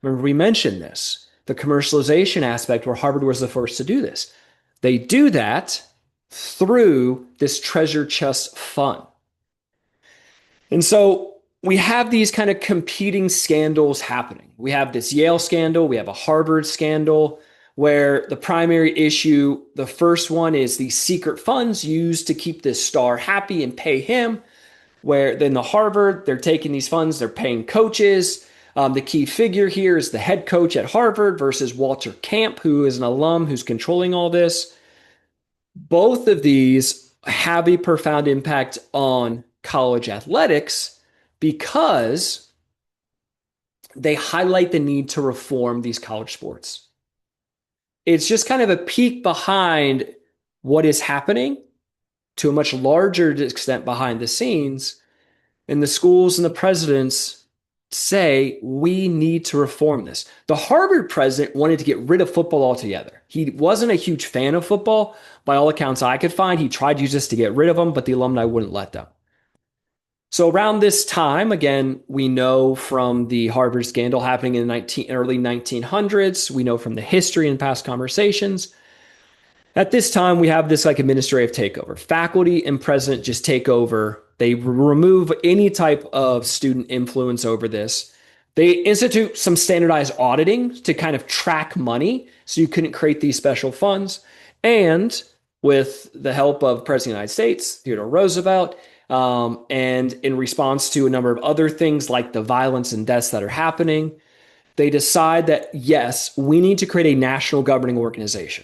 Remember, we mentioned this, the commercialization aspect where Harvard was the first to do this. They do that through this treasure chest fund. And so we have these kind of competing scandals happening. We have this Yale scandal, we have a Harvard scandal, where the primary issue, the first one is the secret funds used to keep this star happy and pay him, where then the Harvard, they're taking these funds, they're paying coaches. The key figure here is the head coach at Harvard versus Walter Camp, who is an alum who's controlling all this. Both of these have a profound impact on college athletics because they highlight the need to reform these college sports. It's just kind of a peek behind what is happening to a much larger extent behind the scenes. And the schools and the presidents say, we need to reform this. The Harvard president wanted to get rid of football altogether. He wasn't a huge fan of football. By all accounts I could find, he tried to use this to get rid of them, but the alumni wouldn't let them. So around this time, again, we know from the Harvard scandal happening in the early 1900s, we know from the history and past conversations, at this time, we have this like administrative takeover. Faculty and president just take over. They remove any type of student influence over this. They institute some standardized auditing to kind of track money so you couldn't create these special funds. And with the help of President of the United States, Theodore Roosevelt, and in response to a number of other things like the violence and deaths that are happening, they decide that, yes, we need to create a national governing organization.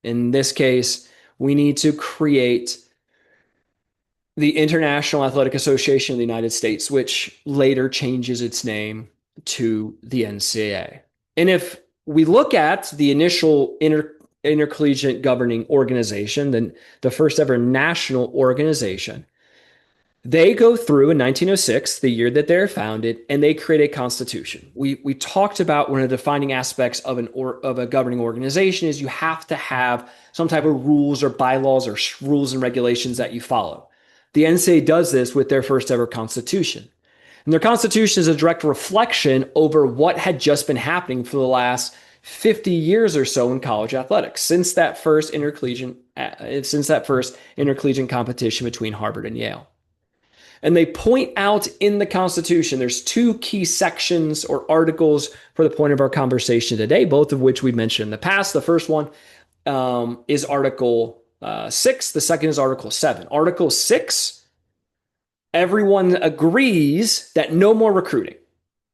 In this case, we need to create the International Athletic Association of the United States, which later changes its name to the NCAA. And if we look at the initial intercollegiate governing organization, then the first ever national organization, they go through in 1906, the year that they're founded, and they create a constitution. We talked about one of the defining aspects of a governing organization is you have to have some type of rules or bylaws or rules and regulations that you follow. The NCAA does this with their first ever constitution. And their constitution is a direct reflection over what had just been happening for the last 50 years or so in college athletics since that first intercollegiate competition between Harvard and Yale. And they point out in the Constitution, there's two key sections or articles for the point of our conversation today, both of which we've mentioned in the past. The first one is Article 6. The second is Article 7. Article 6, everyone agrees that no more recruiting.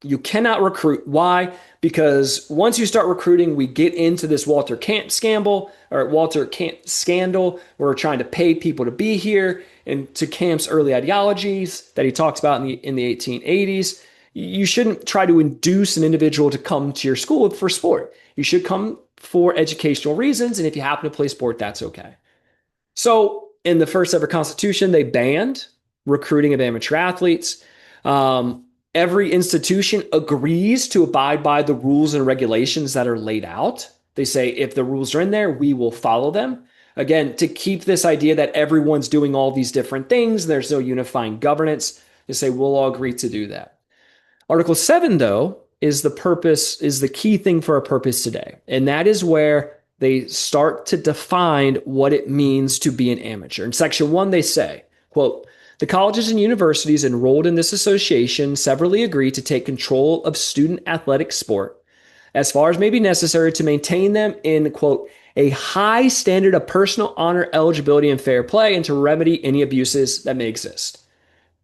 You cannot recruit. Why? Because once you start recruiting, we get into this Walter Camp scandal where we're trying to pay people to be here, and to Camp's early ideologies that he talks about in the 1880s. You shouldn't try to induce an individual to come to your school for sport. You should come for educational reasons, and if you happen to play sport, that's okay. So in the first ever Constitution, they banned recruiting of amateur athletes. Every institution agrees to abide by the rules and regulations that are laid out. They say if the rules are in there, we will follow them. Again, to keep this idea that everyone's doing all these different things, there's no unifying governance, they say we'll all agree to do that. Article 7, though, is the key thing for our purpose today. And that is where they start to define what it means to be an amateur. In Section 1, they say, quote, the colleges and universities enrolled in this association severally agree to take control of student athletic sport as far as may be necessary to maintain them in, quote, a high standard of personal honor, eligibility, and fair play, and to remedy any abuses that may exist.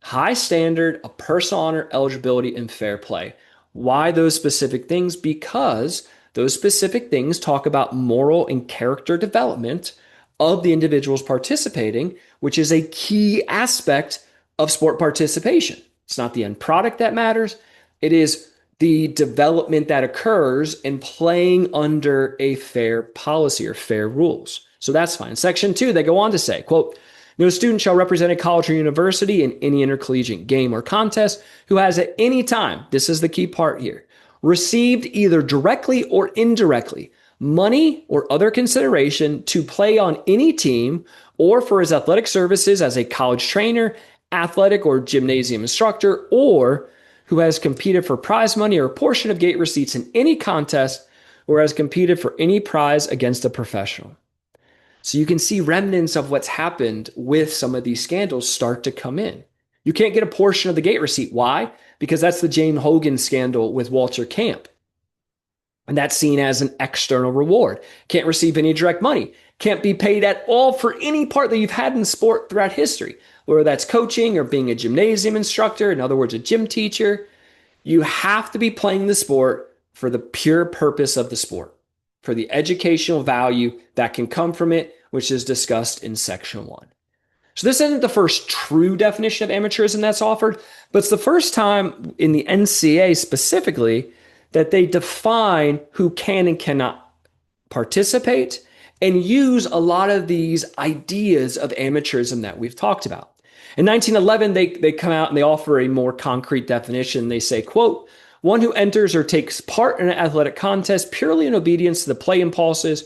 High standard of personal honor, eligibility, and fair play. Why those specific things? Because those specific things talk about moral and character development of the individuals participating, which is a key aspect of sport participation. It's not the end product that matters. It is the development that occurs in playing under a fair policy or fair rules. So that's fine. Section 2, they go on to say, quote, no student shall represent a college or university in any intercollegiate game or contest who has at any time, this is the key part here, received either directly or indirectly money or other consideration to play on any team or for his athletic services as a college trainer, athletic or gymnasium instructor, or who has competed for prize money or a portion of gate receipts in any contest or has competed for any prize against a professional. So you can see remnants of what's happened with some of these scandals start to come in. You can't get a portion of the gate receipt. Why? Because that's the Jane Hogan scandal with Walter Camp. And that's seen as an external reward. Can't receive any direct money. Can't be paid at all for any part that you've had in sport throughout history, whether that's coaching or being a gymnasium instructor, in other words, a gym teacher. You have to be playing the sport for the pure purpose of the sport, for the educational value that can come from it, which is discussed in Section 1. So this isn't the first true definition of amateurism that's offered, but it's the first time in the NCAA specifically that they define who can and cannot participate and use a lot of these ideas of amateurism that we've talked about. In 1911, they come out and they offer a more concrete definition. They say, quote, one who enters or takes part in an athletic contest purely in obedience to the play impulses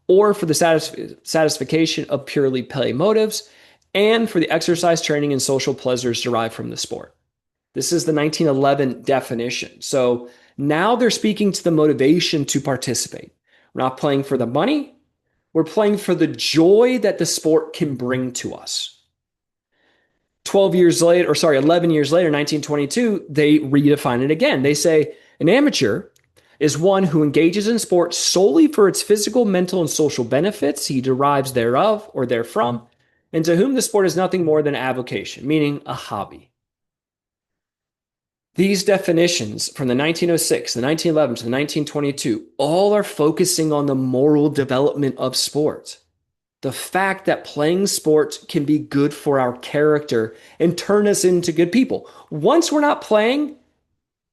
or for the satisfaction of purely play motives and for the exercise, training, and social pleasures derived from the sport. This is the 1911 definition. So now they're speaking to the motivation to participate. We're not playing for the money. We're playing for the joy that the sport can bring to us. 11 years later, 1922, they redefine it again. They say an amateur is one who engages in sport solely for its physical, mental, and social benefits he derives thereof or therefrom, and to whom the sport is nothing more than avocation, meaning a hobby. These definitions from the 1906, the 1911 to the 1922, all are focusing on the moral development of sport. The fact that playing sports can be good for our character and turn us into good people. Once we're not playing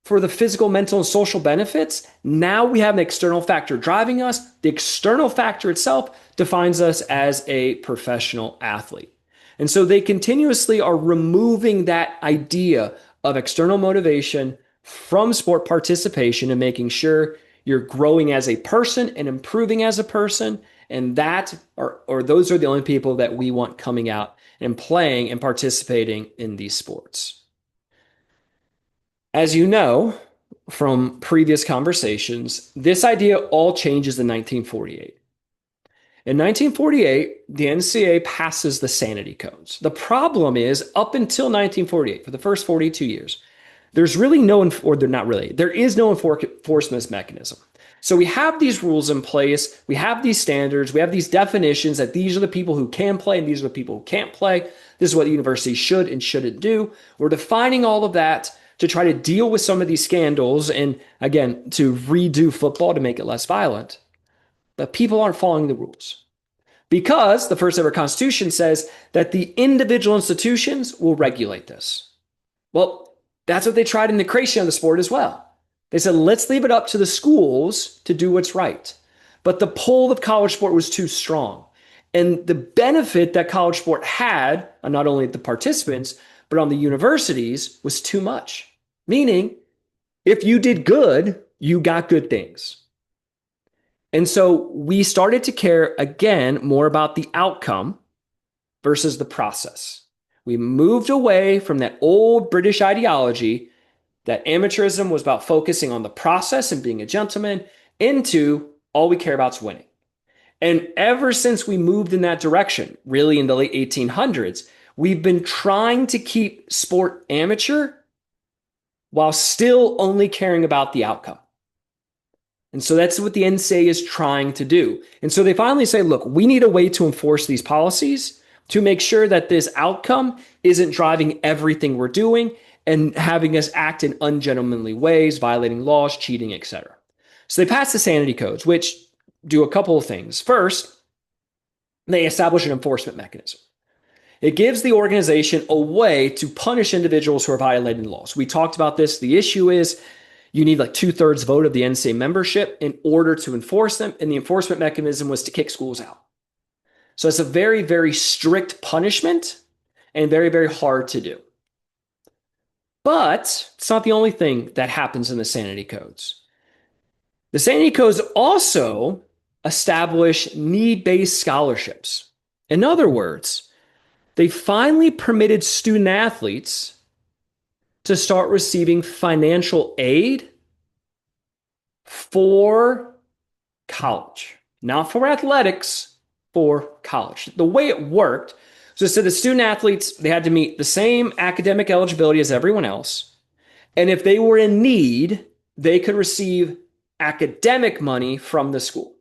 for the physical, mental, and social benefits, now we have an external factor driving us. The external factor itself defines us as a professional athlete. And so they continuously are removing that idea of external motivation from sport participation and making sure you're growing as a person and improving as a person. And those are the only people that we want coming out and playing and participating in these sports. As you know from previous conversations, this idea all changes in 1948. In 1948, the NCAA passes the sanity codes. The problem is, up until 1948, for the first 42 years, there's really no, or they're not really, there is no enforcement mechanism. So we have these rules in place, we have these standards, we have these definitions that these are the people who can play and these are the people who can't play. This is what the university should and shouldn't do. We're defining all of that to try to deal with some of these scandals and, again, to redo football to make it less violent. But people aren't following the rules because the first ever constitution says that the individual institutions will regulate this. Well, that's what they tried in the creation of the sport as well. They said, let's leave it up to the schools to do what's right. But the pull of college sport was too strong. And the benefit that college sport had on not only the participants, but on the universities was too much. Meaning, if you did good, you got good things. And so we started to care again more about the outcome versus the process. We moved away from that old British ideology that amateurism was about focusing on the process and being a gentleman into all we care about is winning. And ever since we moved in that direction, really in the late 1800s, we've been trying to keep sport amateur while still only caring about the outcome. And so that's what the NCAA is trying to do. And so they finally say, look, we need a way to enforce these policies to make sure that this outcome isn't driving everything we're doing and having us act in ungentlemanly ways, violating laws, cheating, etc. So they pass the sanity codes, which do a couple of things. First, they establish an enforcement mechanism. It gives the organization a way to punish individuals who are violating laws. We talked about this. The issue is you need like 2/3 vote of the NCAA membership in order to enforce them. And the enforcement mechanism was to kick schools out. So it's a very, very strict punishment and very, very hard to do. But it's not the only thing that happens in the sanity codes. The sanity codes also establish need-based scholarships. In other words, they finally permitted student athletes to start receiving financial aid for college, not for athletics, for college. The way it worked, so it said the student athletes, they had to meet the same academic eligibility as everyone else. And if they were in need, they could receive academic money from the school.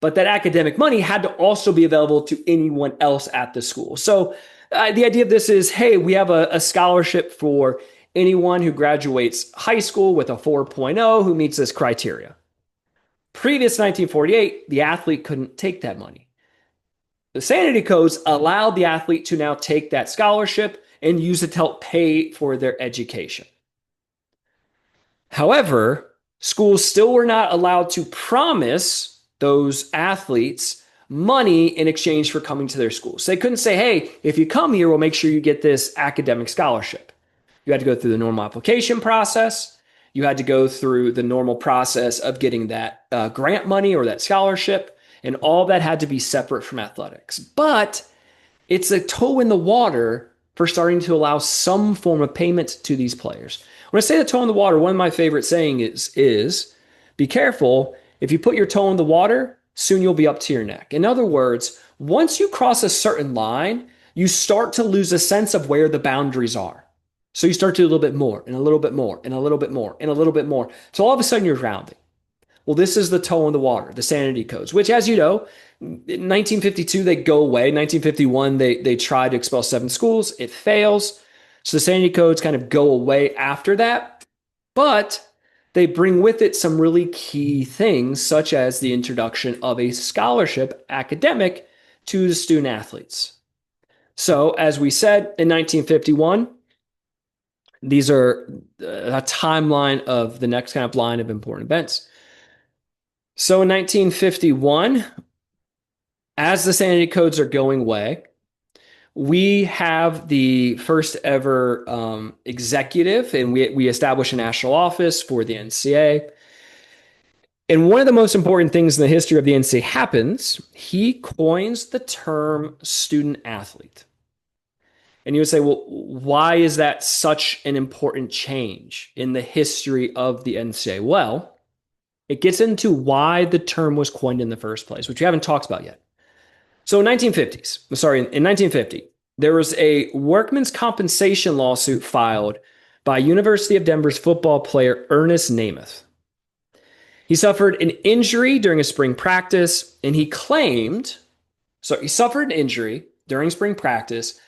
But that academic money had to also be available to anyone else at the school. So the idea of this is, hey, we have a scholarship for anyone who graduates high school with a 4.0 who meets this criteria. Previous 1948, the athlete couldn't take that money. The sanity codes allowed the athlete to now take that scholarship and use it to help pay for their education. However, schools still were not allowed to promise those athletes money in exchange for coming to their schools. So they couldn't say, hey, if you come here, we'll make sure you get this academic scholarship. You had to go through the normal application process. You had to go through the normal process of getting that grant money or that scholarship. And all that had to be separate from athletics. But it's a toe in the water for starting to allow some form of payment to these players. When I say the toe in the water, one of my favorite sayings is be careful. If you put your toe in the water, soon you'll be up to your neck. In other words, once you cross a certain line, you start to lose a sense of where the boundaries are. So you start to do a little bit more and a little bit more and a little bit more and a little bit more. So all of a sudden you're drowning. Well, this is the toe in the water, the sanity codes, which, as you know, in 1952, they go away. 1951, they try to expel 7 schools. It fails. So the sanity codes kind of go away after that. But they bring with it some really key things, such as the introduction of a scholarship academic to the student athletes. So, as we said, in 1951, these are a timeline of the next kind of line of important events. So in 1951, as the sanity codes are going away, we have the first ever executive, and we establish a national office for the NCAA. And one of the most important things in the history of the NCAA happens. He coins the term student athlete. And you would say, well, why is that such an important change in the history of the NCAA? Well, it gets into why the term was coined in the first place, which we haven't talked about yet. So in 1950, there was a workman's compensation lawsuit filed by University of Denver's football player Ernest Namath. He suffered an injury during a spring practice, and he suffered an injury during spring practice,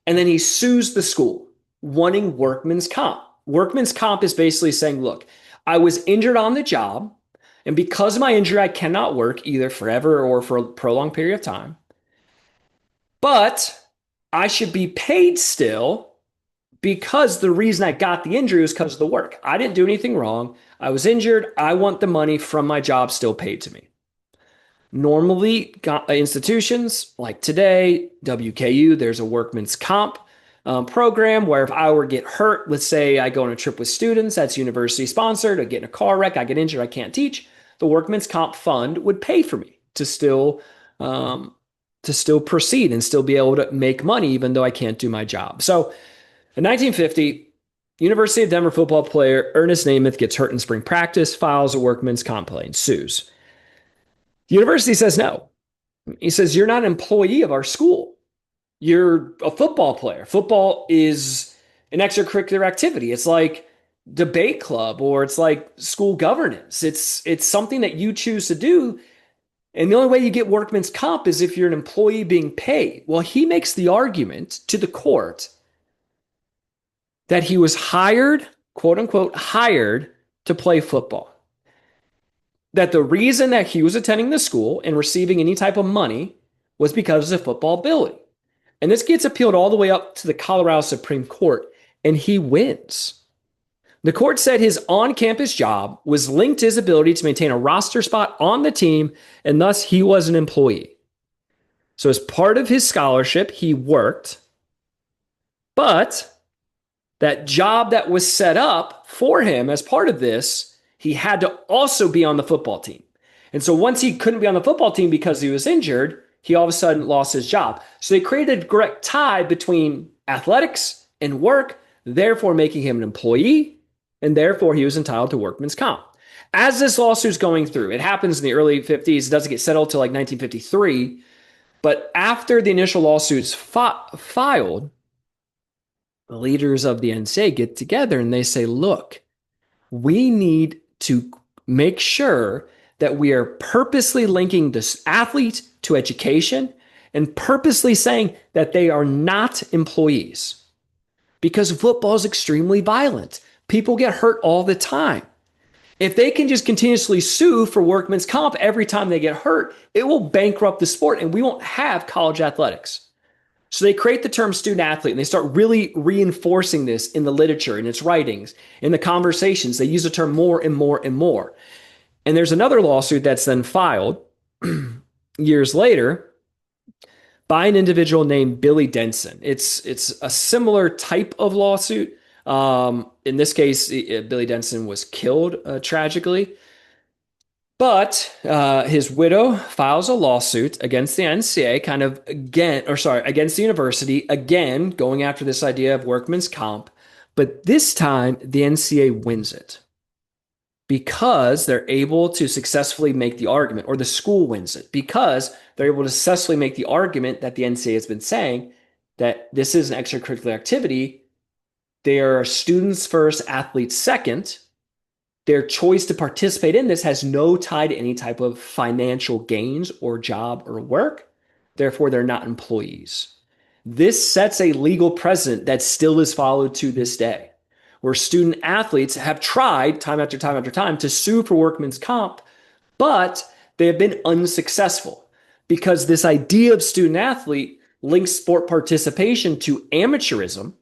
and then he sues the school, wanting workman's comp. Workman's comp is basically saying, look, I was injured on the job, and because of my injury, I cannot work either forever or for a prolonged period of time. But I should be paid still because the reason I got the injury was because of the work. I didn't do anything wrong. I was injured. I want the money from my job still paid to me. Normally, institutions like today, WKU, there's a workman's comp program where if I were to get hurt, let's say I go on a trip with students, that's university sponsored, I get in a car wreck, I get injured, I can't teach, the workman's comp fund would pay for me um, to still proceed and still be able to make money even though I can't do my job. So in 1950, University of Denver football player Ernest Namath gets hurt in spring practice, files a workman's comp claim, sues. The university says no. He says, you're not an employee of our school. You're a football player. Football is an extracurricular activity. It's like debate club or it's like school governance. It's something that you choose to do. And the only way you get workman's comp is if you're an employee being paid. Well, he makes the argument to the court that he was hired, quote unquote, hired to play football. That the reason that he was attending the school and receiving any type of money was because of football ability. And this gets appealed all the way up to the Colorado Supreme Court, and he wins. The court said his on-campus job was linked to his ability to maintain a roster spot on the team, and thus he was an employee. So as part of his scholarship, he worked, but that job that was set up for him as part of this, he had to also be on the football team. And so once he couldn't be on the football team because he was injured, he all of a sudden lost his job. So they created a direct tie between athletics and work, therefore making him an employee, and therefore he was entitled to workman's comp. As this lawsuit's going through, it happens in the early 50s, it doesn't get settled till like 1953, but after the initial lawsuits filed, the leaders of the NCAA get together and they say, look, we need to make sure that we are purposely linking this athlete to education and purposely saying that they are not employees because football is extremely violent. People get hurt all the time. If they can just continuously sue for workman's comp every time they get hurt, it will bankrupt the sport and we won't have college athletics. So they create the term student athlete and they start really reinforcing this in the literature, in its writings, in the conversations. They use the term more and more and more. And there's another lawsuit that's then filed years later by an individual named Billy Denson. It's a similar type of lawsuit. In this case, Billy Denson was killed tragically. But his widow files a lawsuit against the NCAA, against the university, again, going after this idea of workman's comp. But this time, the NCAA wins it because they're able to successfully make the argument, or the school wins it because they're able to successfully make the argument that the NCAA has been saying that this is an extracurricular activity. They are students first, athletes second. Their choice to participate in this has no tie to any type of financial gains or job or work. Therefore, they're not employees. This sets a legal precedent that still is followed to this day, where student athletes have tried time after time after time to sue for workman's comp, but they have been unsuccessful because this idea of student athlete links sport participation to amateurism,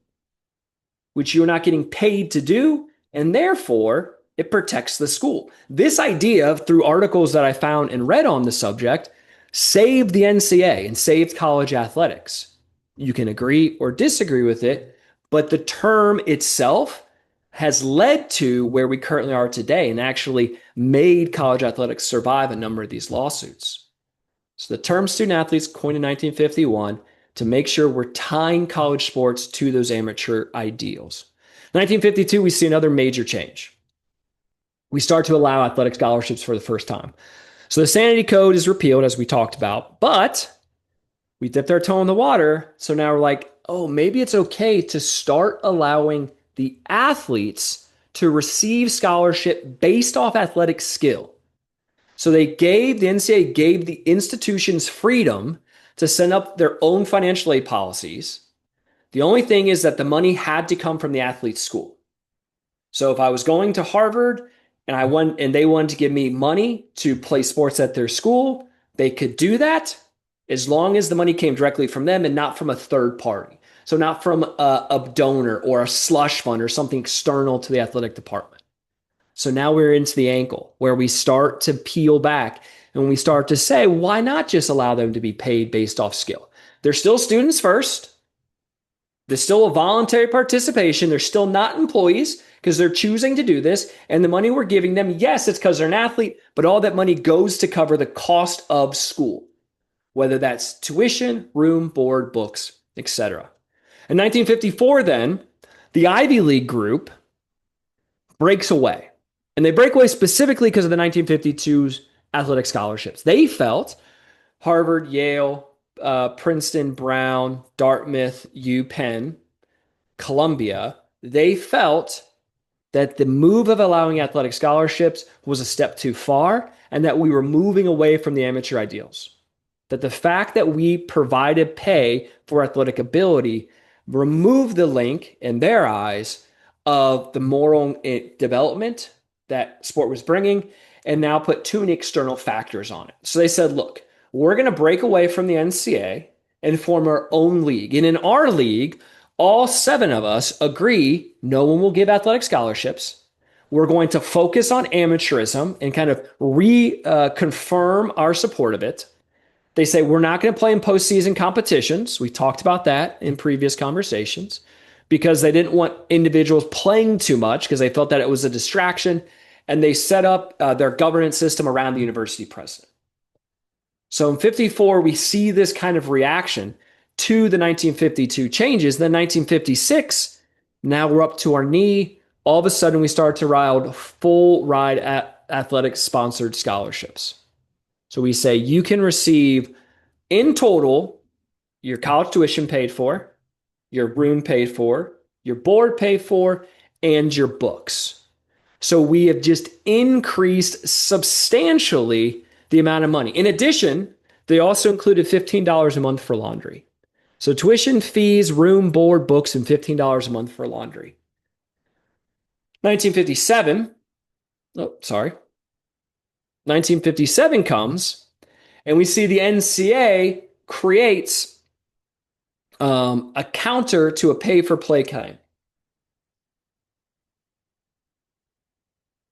which you're not getting paid to do, and therefore it protects the school. This idea, through articles that I found and read on the subject, saved the NCAA and saved college athletics. You can agree or disagree with it, but the term itself has led to where we currently are today and actually made college athletics survive a number of these lawsuits. So the term student athletes, coined in 1951, to make sure we're tying college sports to those amateur ideals. 1952, we see another major change. We start to allow athletic scholarships for the first time. So the sanity code is repealed, as we talked about, but we dipped our toe in the water. So now we're like, oh, maybe it's okay to start allowing the athletes to receive scholarship based off athletic skill. So the NCAA gave the institutions freedom to send up their own financial aid policies. The only thing is that the money had to come from the athlete's school. So if I was going to Harvard and they wanted to give me money to play sports at their school, they could do that as long as the money came directly from them and not from a third party. So not from a donor or a slush fund or something external to the athletic department. So now we're into the ankle where we start to peel back and we start to say, why not just allow them to be paid based off skill? They're still students first. There's still a voluntary participation. They're still not employees because they're choosing to do this. And the money we're giving them, yes, it's because they're an athlete, but all that money goes to cover the cost of school, whether that's tuition, room, board, books, etc. In 1954, then, the Ivy League group breaks away. And they break away specifically because of the 1952's athletic scholarships. They felt Harvard, Yale, Princeton, Brown, Dartmouth, UPenn, Columbia, they felt that the move of allowing athletic scholarships was a step too far and that we were moving away from the amateur ideals. That the fact that we provided pay for athletic ability removed the link in their eyes of the moral development that sport was bringing and now put too many external factors on it. So they said, look, we're going to break away from the NCAA and form our own league. And in our league, all 7 of us agree no one will give athletic scholarships. We're going to focus on amateurism and kind of reconfirm our support of it. They say we're not going to play in postseason competitions. We talked about that in previous conversations because they didn't want individuals playing too much because they felt that it was a distraction. And they set up their governance system around the university president. So in 54, we see this kind of reaction to the 1952 changes. Then 1956, now we're up to our knee. All of a sudden, we start to ride full ride athletic sponsored scholarships. So we say you can receive in total your college tuition paid for, your room paid for, your board paid for, and your books. So we have just increased substantially the amount of money. In addition, they also included $15 a month for laundry. So tuition, fees, room, board, books, and $15 a month for laundry. 1957 comes, and we see the NCAA creates a counter to a pay-for-play kind.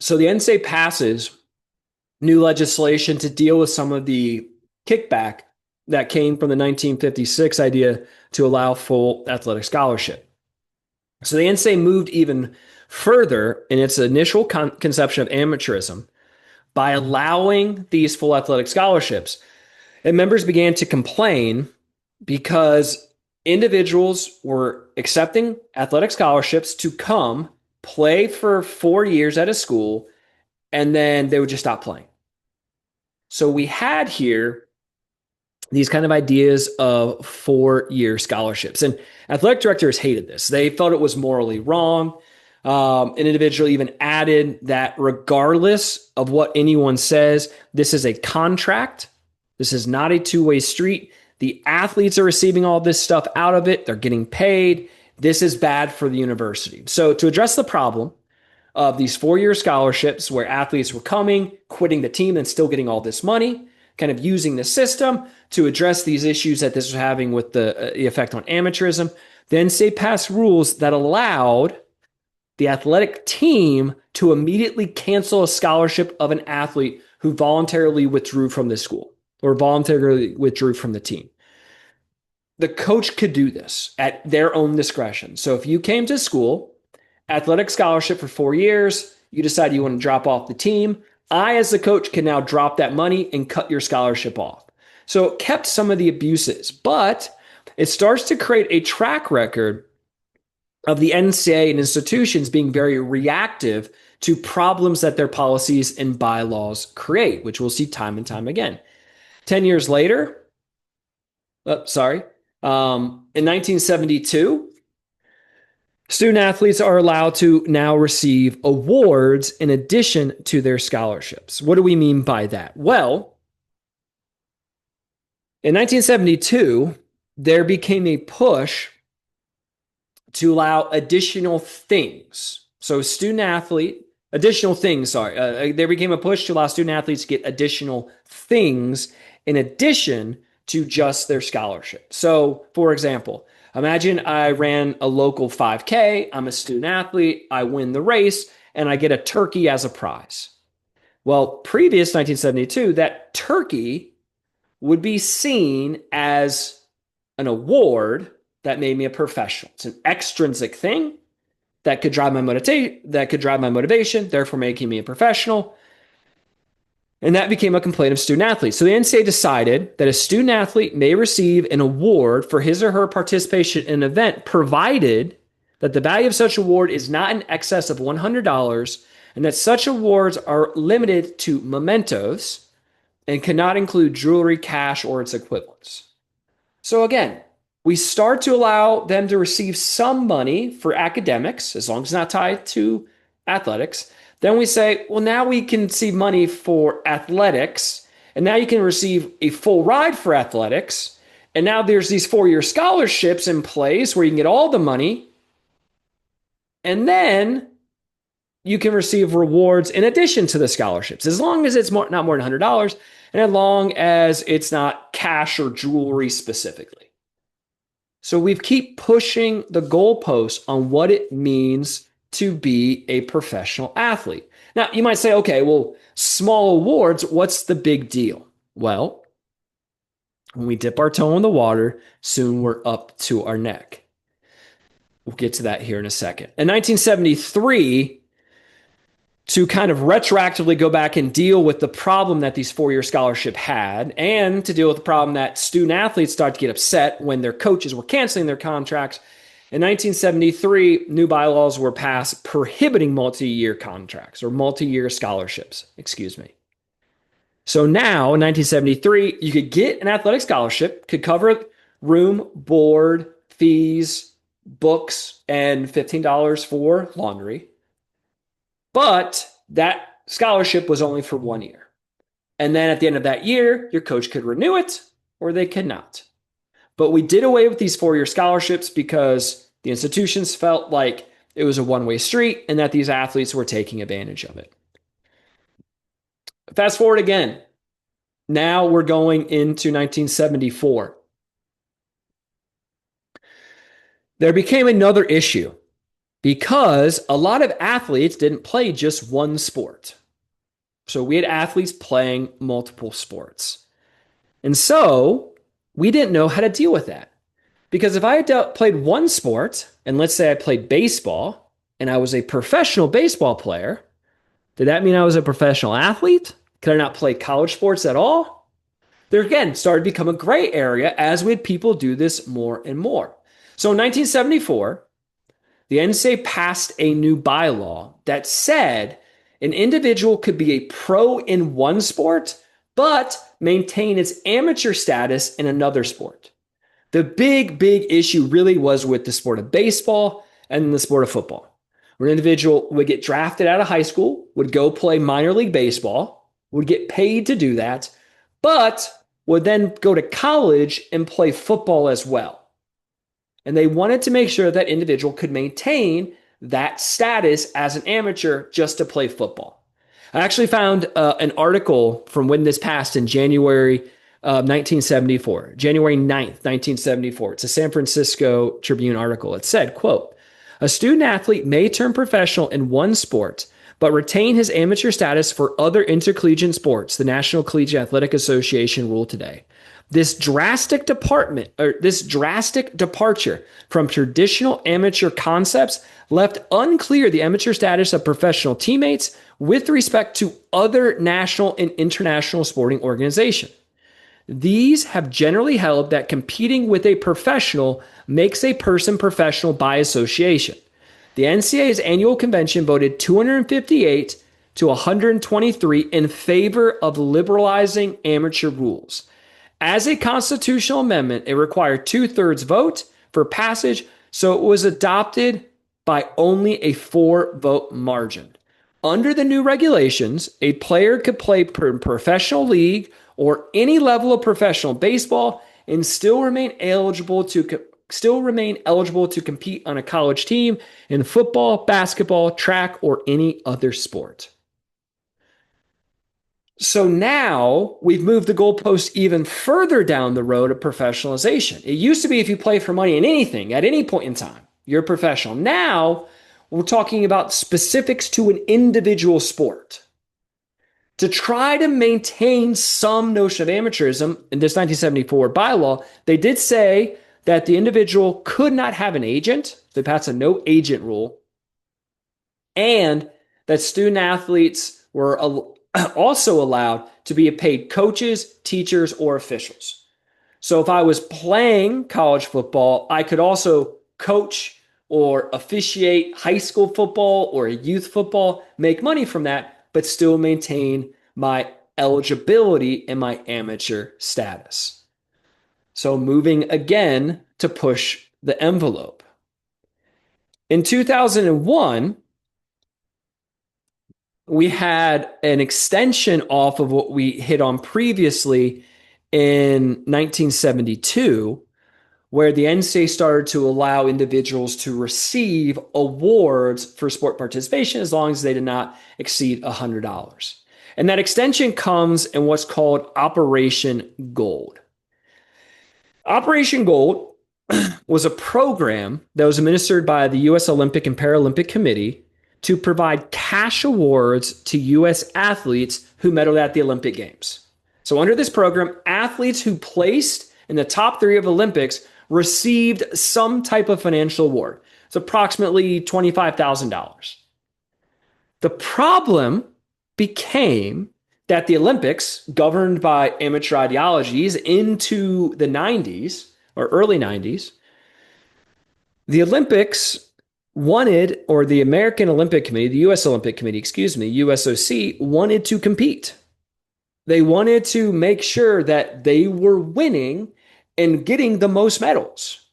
So the NCAA passes new legislation to deal with some of the kickback that came from the 1956 idea to allow full athletic scholarship. So the NCAA moved even further in its initial conception of amateurism by allowing these full athletic scholarships. And members began to complain because individuals were accepting athletic scholarships to come play for 4 years at a school, and then they would just stop playing. So we had here these kind of ideas of 4-year scholarships. And athletic directors hated this. They felt it was morally wrong. An individual even added that regardless of what anyone says, this is a contract. This is not a two-way street. The athletes are receiving all this stuff out of it. They're getting paid. This is bad for the university. So to address the problem of these 4-year scholarships where athletes were coming, quitting the team, and still getting all this money, kind of using the system to address these issues that this was having with the effect on amateurism, the NCAA passed rules that allowed the athletic team to immediately cancel a scholarship of an athlete who voluntarily withdrew from the school or voluntarily withdrew from the team. The coach could do this at their own discretion. So if you came to school, athletic scholarship for 4 years, you decide you want to drop off the team, I, as the coach, can now drop that money and cut your scholarship off. So it kept some of the abuses. But it starts to create a track record of the NCAA and institutions being very reactive to problems that their policies and bylaws create, which we'll see time and time again. 10 years later, in 1972, student athletes are allowed to now receive awards in addition to their scholarships. What do we mean by that? Well, in 1972, there became a push to allow additional things. So additional things, there became a push to allow student athletes to get additional things in addition to just their scholarship. So, for example, imagine I ran a local 5K, I'm a student athlete, I win the race, and I get a turkey as a prize. Well, previous 1972, that turkey would be seen as an award that made me a professional. It's an extrinsic thing that could drive my motivation, therefore making me a professional. And that became a complaint of student athletes. So the NCAA decided that a student athlete may receive an award for his or her participation in an event, provided that the value of such award is not in excess of $100 and that such awards are limited to mementos and cannot include jewelry, cash, or its equivalents. So again, we start to allow them to receive some money for academics, as long as it's not tied to athletics. Then we say, well, now we can receive money for athletics, and now you can receive a full ride for athletics. And now there's these 4-year scholarships in place where you can get all the money. And then you can receive rewards in addition to the scholarships, as long as it's not more than $100, and as long as it's not cash or jewelry specifically. So we keep pushing the goalposts on what it means to be a professional athlete. Now, you might say, okay, well, small awards, what's the big deal? Well, when we dip our toe in the water, soon we're up to our neck. We'll get to that here in a second. In 1973, to kind of retroactively go back and deal with the problem that these 4-year scholarship had, and to deal with the problem that student athletes start to get upset when their coaches were canceling their contracts. In 1973, new bylaws were passed prohibiting multi-year contracts or multi-year scholarships, So now in 1973, you could get an athletic scholarship, could cover room, board, fees, books, and $15 for laundry. But that scholarship was only for 1 year. And then at the end of that year, your coach could renew it or they could not. But we did away with these 4-year scholarships because the institutions felt like it was a one-way street and that these athletes were taking advantage of it. Fast forward again. Now we're going into 1974. There became another issue, because a lot of athletes didn't play just one sport. So we had athletes playing multiple sports. And so we didn't know how to deal with that. Because if I had played one sport, and let's say I played baseball, and I was a professional baseball player, did that mean I was a professional athlete? Could I not play college sports at all? There again started to become a gray area as we had people do this more and more. So in 1974, the NCAA passed a new bylaw that said an individual could be a pro in one sport, but maintain its amateur status in another sport. The big issue really was with the sport of baseball and the sport of football, where an individual would get drafted out of high school, would go play minor league baseball, would get paid to do that, but would then go to college and play football as well. And they wanted to make sure that individual could maintain that status as an amateur just to play football. I actually found an article from when this passed in January 1974, January 9th, 1974. It's a San Francisco Tribune article. It said, quote, "A student athlete may turn professional in one sport, but retain his amateur status for other intercollegiate sports, the National Collegiate Athletic Association ruled today. This drastic departure from traditional amateur concepts left unclear the amateur status of professional teammates with respect to other national and international sporting organizations. These have generally held that competing with a professional makes a person professional by association. The NCAA's annual convention voted 258 to 123 in favor of liberalizing amateur rules. As a constitutional amendment, it required two-thirds vote for passage, so it was adopted by only a four-vote margin. Under the new regulations, a player could play per professional league or any level of professional baseball and still remain eligible to compete on a college team in football, basketball, track, or any other sport. So now we've moved the goalpost even further down the road of professionalization. It used to be if you play for money in anything at any point in time, you're a professional. Now we're talking about specifics to an individual sport. To try to maintain some notion of amateurism in this 1974 bylaw, they did say that the individual could not have an agent. They passed a no agent rule. And that student athletes were also allowed to be paid coaches, teachers, or officials. So if I was playing college football, I could also coach or officiate high school football or youth football, make money from that, but still maintain my eligibility and my amateur status. So moving again to push the envelope. In 2001, we had an extension off of what we hit on previously in 1972, where the NCAA started to allow individuals to receive awards for sport participation as long as they did not exceed $100. And that extension comes in what's called Operation Gold. Operation Gold was a program that was administered by the U.S. Olympic and Paralympic Committee to provide cash awards to U.S. athletes who medaled at the Olympic Games. So under this program, athletes who placed in the top three of Olympics received some type of financial award. It's approximately $25,000. The problem became that the Olympics, governed by amateur ideologies into the 90s or early 90s, the Olympics wanted, or the American Olympic Committee, the U.S. Olympic Committee, USOC, wanted to compete. They wanted to make sure that they were winning and getting the most medals.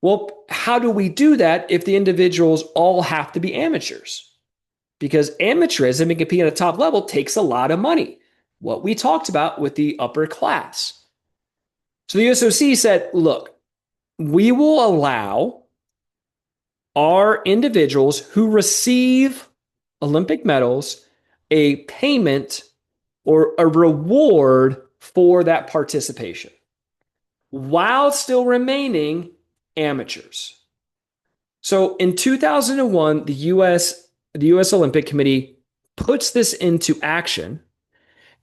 Well, how do we do that if the individuals all have to be amateurs? Because amateurism and competing at a top level takes a lot of money. What we talked about with the upper class. So the USOC said, look, we will allow our individuals who receive Olympic medals a payment or a reward for that participation while still remaining amateurs. So in 2001, the U.S. Olympic Committee puts this into action,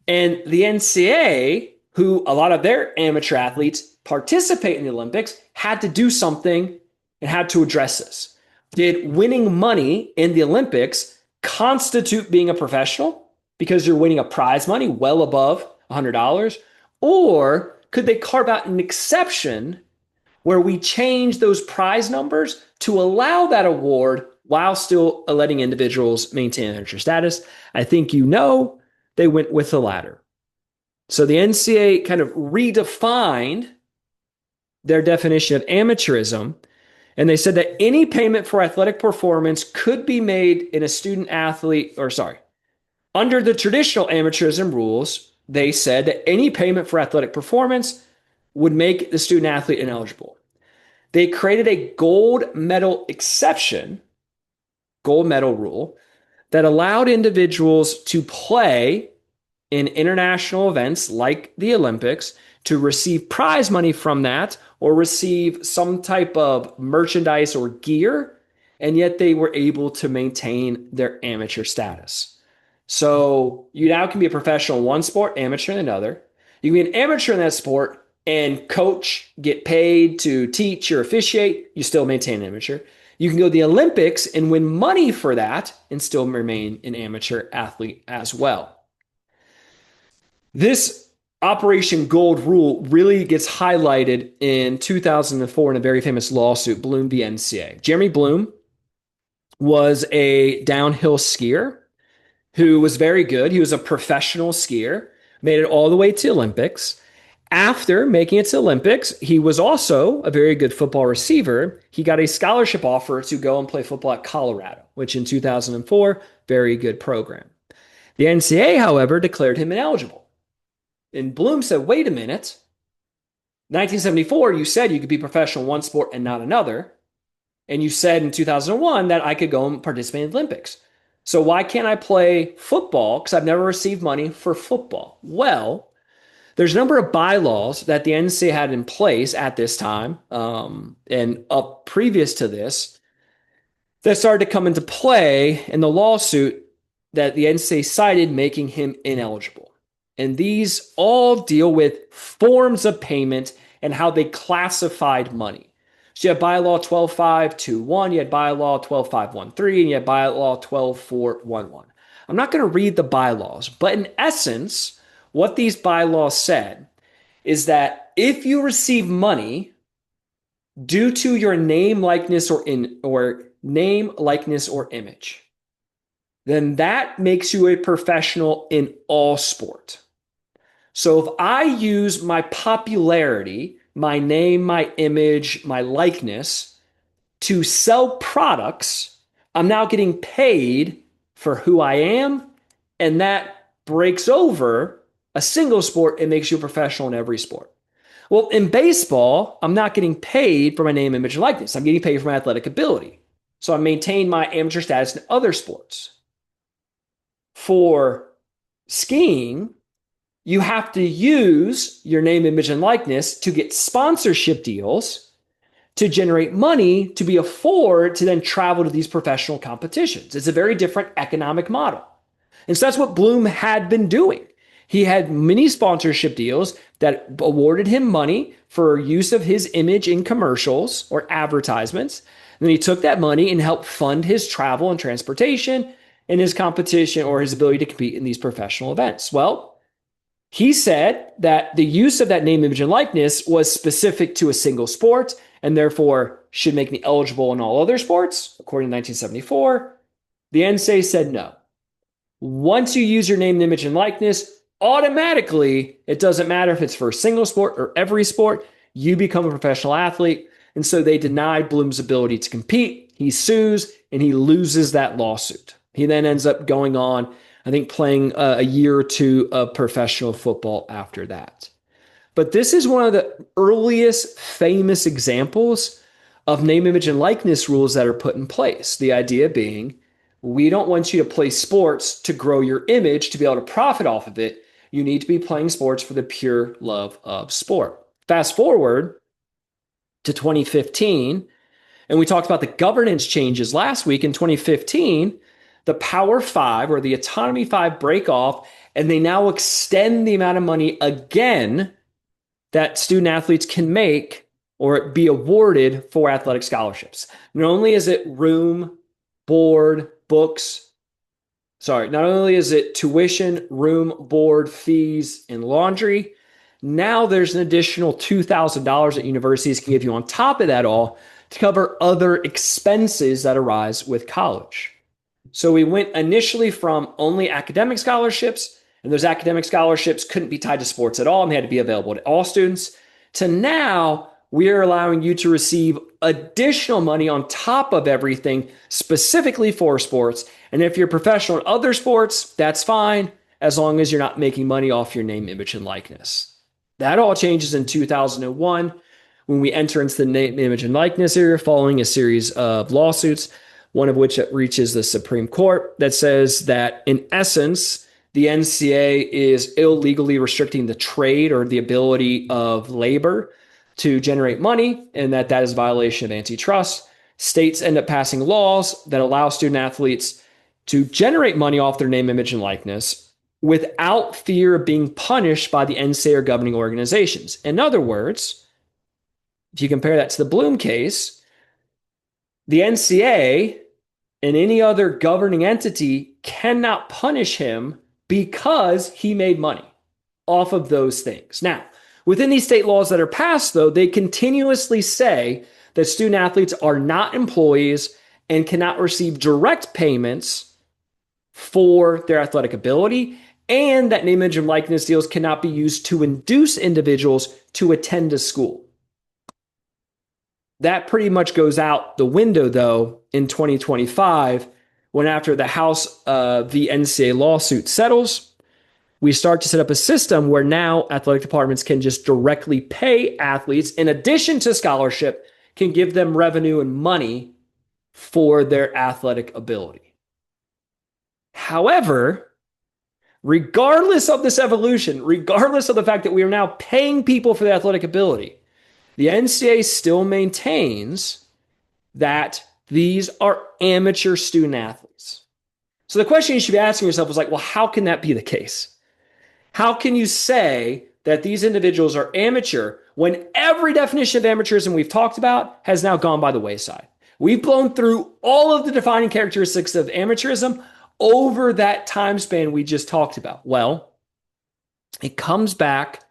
and the NCAA, who a lot of their amateur athletes participate in the Olympics, had to do something and had to address this. Did winning money in the Olympics constitute being a professional because you're winning a prize money well above $100? Or could they carve out an exception where we change those prize numbers to allow that award while still letting individuals maintain amateur status? I think they went with the latter. So the NCAA kind of redefined their definition of amateurism, and they said that any payment for athletic performance could be made in a student athlete, under the traditional amateurism rules, they said that any payment for athletic performance would make the student athlete ineligible. They created a gold medal exception, gold medal rule, that allowed individuals to play in international events like the Olympics to receive prize money from that or receive some type of merchandise or gear, and yet they were able to maintain their amateur status. So you now can be a professional in one sport, amateur in another. You can be an amateur in that sport and coach, get paid to teach or officiate, you still maintain an amateur. You can go to the Olympics and win money for that and still remain an amateur athlete as well. This Operation Gold Rule really gets highlighted in 2004 in a very famous lawsuit, Bloom v. NCA. Jeremy Bloom was a downhill skier who was very good. He was a professional skier, made it all the way to Olympics. After making it to Olympics, he was also a very good football receiver. He got a scholarship offer to go and play football at Colorado, which in 2004, very good program. The NCAA, however, declared him ineligible. And Bloom said, wait a minute. 1974, you said you could be professional in one sport and not another. And you said in 2001 that I could go and participate in the Olympics. So why can't I play football? Because I've never received money for football. Well, there's a number of bylaws that the NCAA had in place at this time and up previous to this that started to come into play in the lawsuit that the NCAA cited, making him ineligible. And these all deal with forms of payment and how they classified money. So you had bylaw 12521, you had bylaw 12513, and you had bylaw 12411. I'm not going to read the bylaws, but in essence, what these bylaws said is that if you receive money due to your name, likeness, or name, likeness, or image, then that makes you a professional in all sport. So if I use my popularity, my name, my image, my likeness to sell products, I'm now getting paid for who I am, and that breaks over a single sport and makes you a professional in every sport. Well, in baseball, I'm not getting paid for my name, image, and likeness. I'm getting paid for my athletic ability. So I maintain my amateur status in other sports. For skiing, you have to use your name, image, and likeness to get sponsorship deals to generate money to be afford to then travel to these professional competitions. It's a very different economic model. And so that's what Bloom had been doing. He had many sponsorship deals that awarded him money for use of his image in commercials or advertisements. And then he took that money and helped fund his travel and transportation and his competition or his ability to compete in these professional events. Well, he said that the use of that name, image, and likeness was specific to a single sport and therefore should make me eligible in all other sports, according to 1974. The NSA said no. Once you use your name, image, and likeness, automatically, it doesn't matter if it's for a single sport or every sport, you become a professional athlete. And so they denied Bloom's ability to compete. He sues and he loses that lawsuit. He then ends up going on, I think, playing a year or two of professional football after that. But this is one of the earliest famous examples of name, image, and likeness rules that are put in place. The idea being, we don't want you to play sports to grow your image, to be able to profit off of it. You need to be playing sports for the pure love of sport. Fast forward to 2015, and we talked about the governance changes last week. In 2015, the Power Five or the Autonomy Five break off, and they now extend the amount of money again that student athletes can make or be awarded for athletic scholarships. Not only is it room, board, books, not only is it tuition, room, board, fees, and laundry, now there's an additional $2,000 that universities can give you on top of that all to cover other expenses that arise with college. So we went initially from only academic scholarships, and those academic scholarships couldn't be tied to sports at all, and they had to be available to all students, to now we are allowing you to receive additional money on top of everything specifically for sports. And if you're professional in other sports, that's fine, as long as you're not making money off your name, image, and likeness. That all changes in 2001 when we enter into the name, image, and likeness area following a series of lawsuits, one of which reaches the Supreme Court that says that, in essence, the NCAA is illegally restricting the trade or the ability of labor to generate money, and that is a violation of antitrust. States end up passing laws that allow student athletes to generate money off their name, image, and likeness without fear of being punished by the NCAA or governing organizations. In other words, if you compare that to the Bloom case, the NCAA and any other governing entity cannot punish him because he made money. off of those things. Now, within these state laws that are passed, though, they continuously say that student athletes are not employees and cannot receive direct payments for their athletic ability, and that name, image, and likeness deals cannot be used to induce individuals to attend a school. That pretty much goes out the window, though, in 2025, when after the House the NCAA lawsuit settles, we start to set up a system where now athletic departments can just directly pay athletes, in addition to scholarship, can give them revenue and money for their athletic ability. However, regardless of this evolution, regardless of the fact that we are now paying people for their athletic ability, the NCAA still maintains that these are amateur student athletes. So the question you should be asking yourself is like, well, how can that be the case? How can you say that these individuals are amateur when every definition of amateurism we've talked about has now gone by the wayside? We've blown through all of the defining characteristics of amateurism over that time span we just talked about. Well, it comes back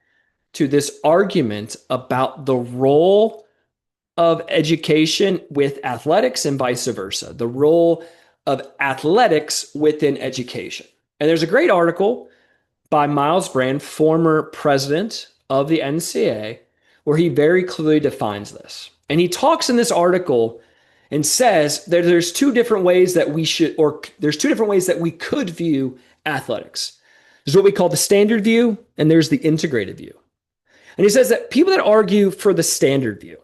to this argument about the role of education with athletics and vice versa, the role of athletics within education. And there's a great article by Miles Brand, former president of the NCAA, where he very clearly defines this. And he talks in this article and says that there's two different ways that we should, or there's two different ways that we could view athletics. There's what we call the standard view, and there's the integrated view. And he says that people that argue for the standard view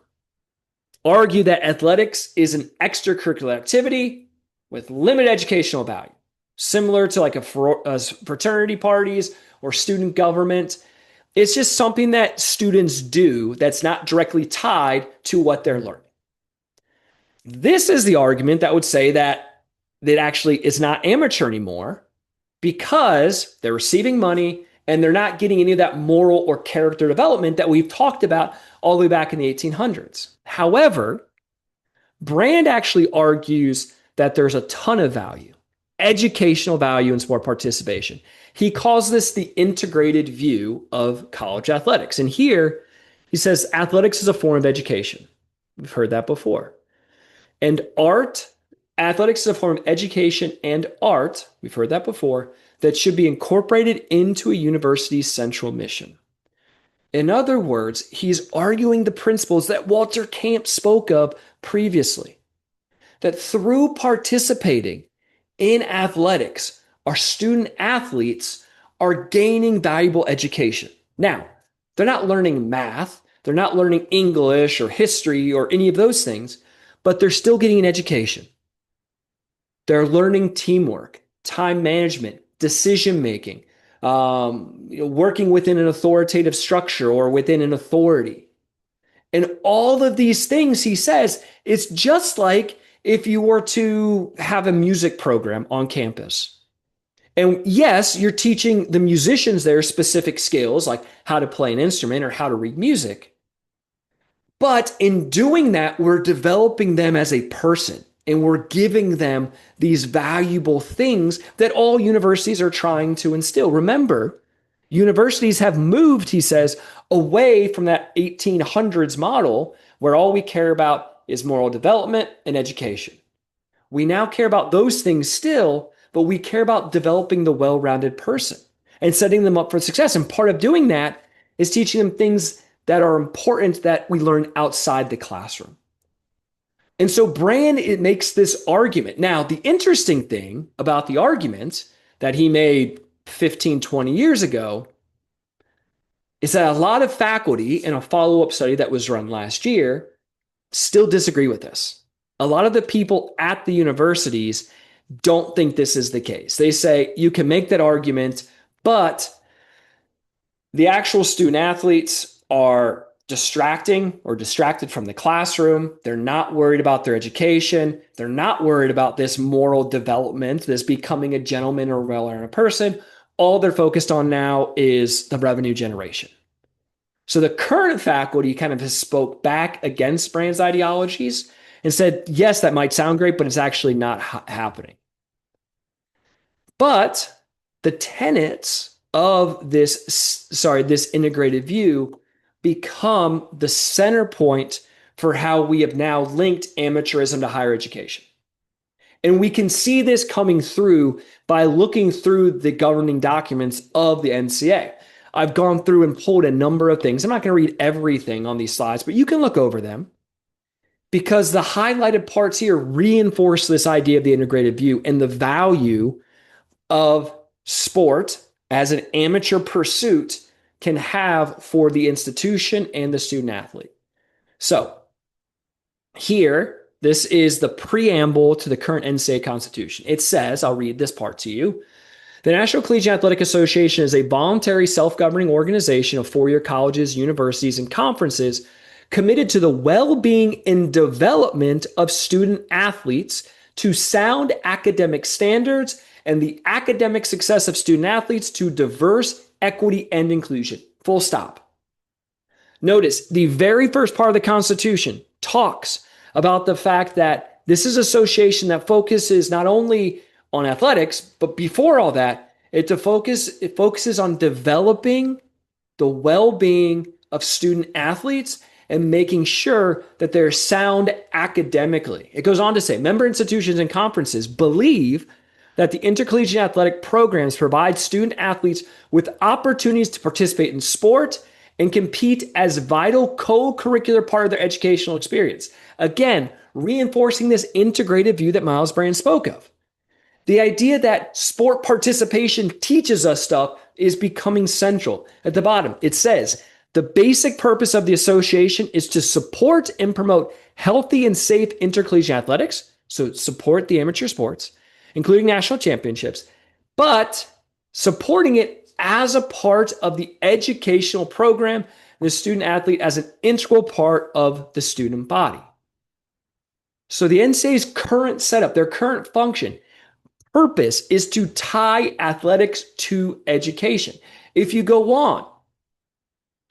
argue that athletics is an extracurricular activity with limited educational value, similar to like a fraternity parties or student government. It's just something that students do that's not directly tied to what they're learning. This is the argument that would say that it actually is not amateur anymore because they're receiving money and they're not getting any of that moral or character development that we've talked about all the way back in the 1800s. However, Brand actually argues that there's a ton of value, educational value in sport participation. He calls this the integrated view of college athletics. And here he says athletics is a form of education. We've heard that before. And athletics is a form of education and art, we've heard that before, that should be incorporated into a university's central mission. In other words, he's arguing the principles that Walter Camp spoke of previously, that through participating in athletics, our student athletes are gaining valuable education. Now, they're not learning math, they're not learning English or history or any of those things, but they're still getting an education. They're learning teamwork, time management, decision making, working within an authoritative structure or within an authority. And all of these things, he says, it's just like if you were to have a music program on campus. And yes, you're teaching the musicians their specific skills, like how to play an instrument or how to read music. But in doing that, we're developing them as a person and we're giving them these valuable things that all universities are trying to instill. Remember, universities have moved, he says, away from that 1800s model where all we care about is moral development and education. We now care about those things still, but we care about developing the well-rounded person and setting them up for success. And part of doing that is teaching them things that are important that we learn outside the classroom. And so Brand, it makes this argument. Now, the interesting thing about the argument that he made 15, 20 years ago is that a lot of faculty in a follow-up study that was run last year still disagree with this. A lot of the people at the universities don't think this is the case. They say you can make that argument, but the actual student athletes are distracted from the classroom. They're not worried about their education. They're not worried about this moral development, this becoming a gentleman or a well-learned person. All they're focused on now is the revenue generation. So the current faculty kind of has spoke back against Brand's ideologies and said, yes, that might sound great, but it's actually not happening. But the tenets of this integrated view become the center point for how we have now linked amateurism to higher education. And we can see this coming through by looking through the governing documents of the NCA. I've gone through and pulled a number of things. I'm not going to read everything on these slides, but you can look over them because the highlighted parts here reinforce this idea of the integrated view and the value of sport as an amateur pursuit can have for the institution and the student athlete. So, here, this is the preamble to the current NCAA Constitution. It says, I'll read this part to you. The National Collegiate Athletic Association is a voluntary self-governing organization of four-year colleges, universities, and conferences committed to the well-being and development of student athletes to sound academic standards and the academic success of student athletes to diverse, equity, and inclusion. Full stop. Notice the very first part of the Constitution talks about the fact that this is an association that focuses not only on athletics, but before all that, it focuses on developing the well-being of student athletes and making sure that they're sound academically. It goes on to say, member institutions and conferences believe that the intercollegiate athletic programs provide student athletes with opportunities to participate in sport and compete as vital co-curricular part of their educational experience. Again, reinforcing this integrated view that Miles Brand spoke of. The idea that sport participation teaches us stuff is becoming central. At the bottom, it says, the basic purpose of the association is to support and promote healthy and safe intercollegiate athletics, so support the amateur sports, including national championships, but supporting it as a part of the educational program, the student athlete as an integral part of the student body. So the NCAA's current setup, their current function, purpose is to tie athletics to education. If you go on,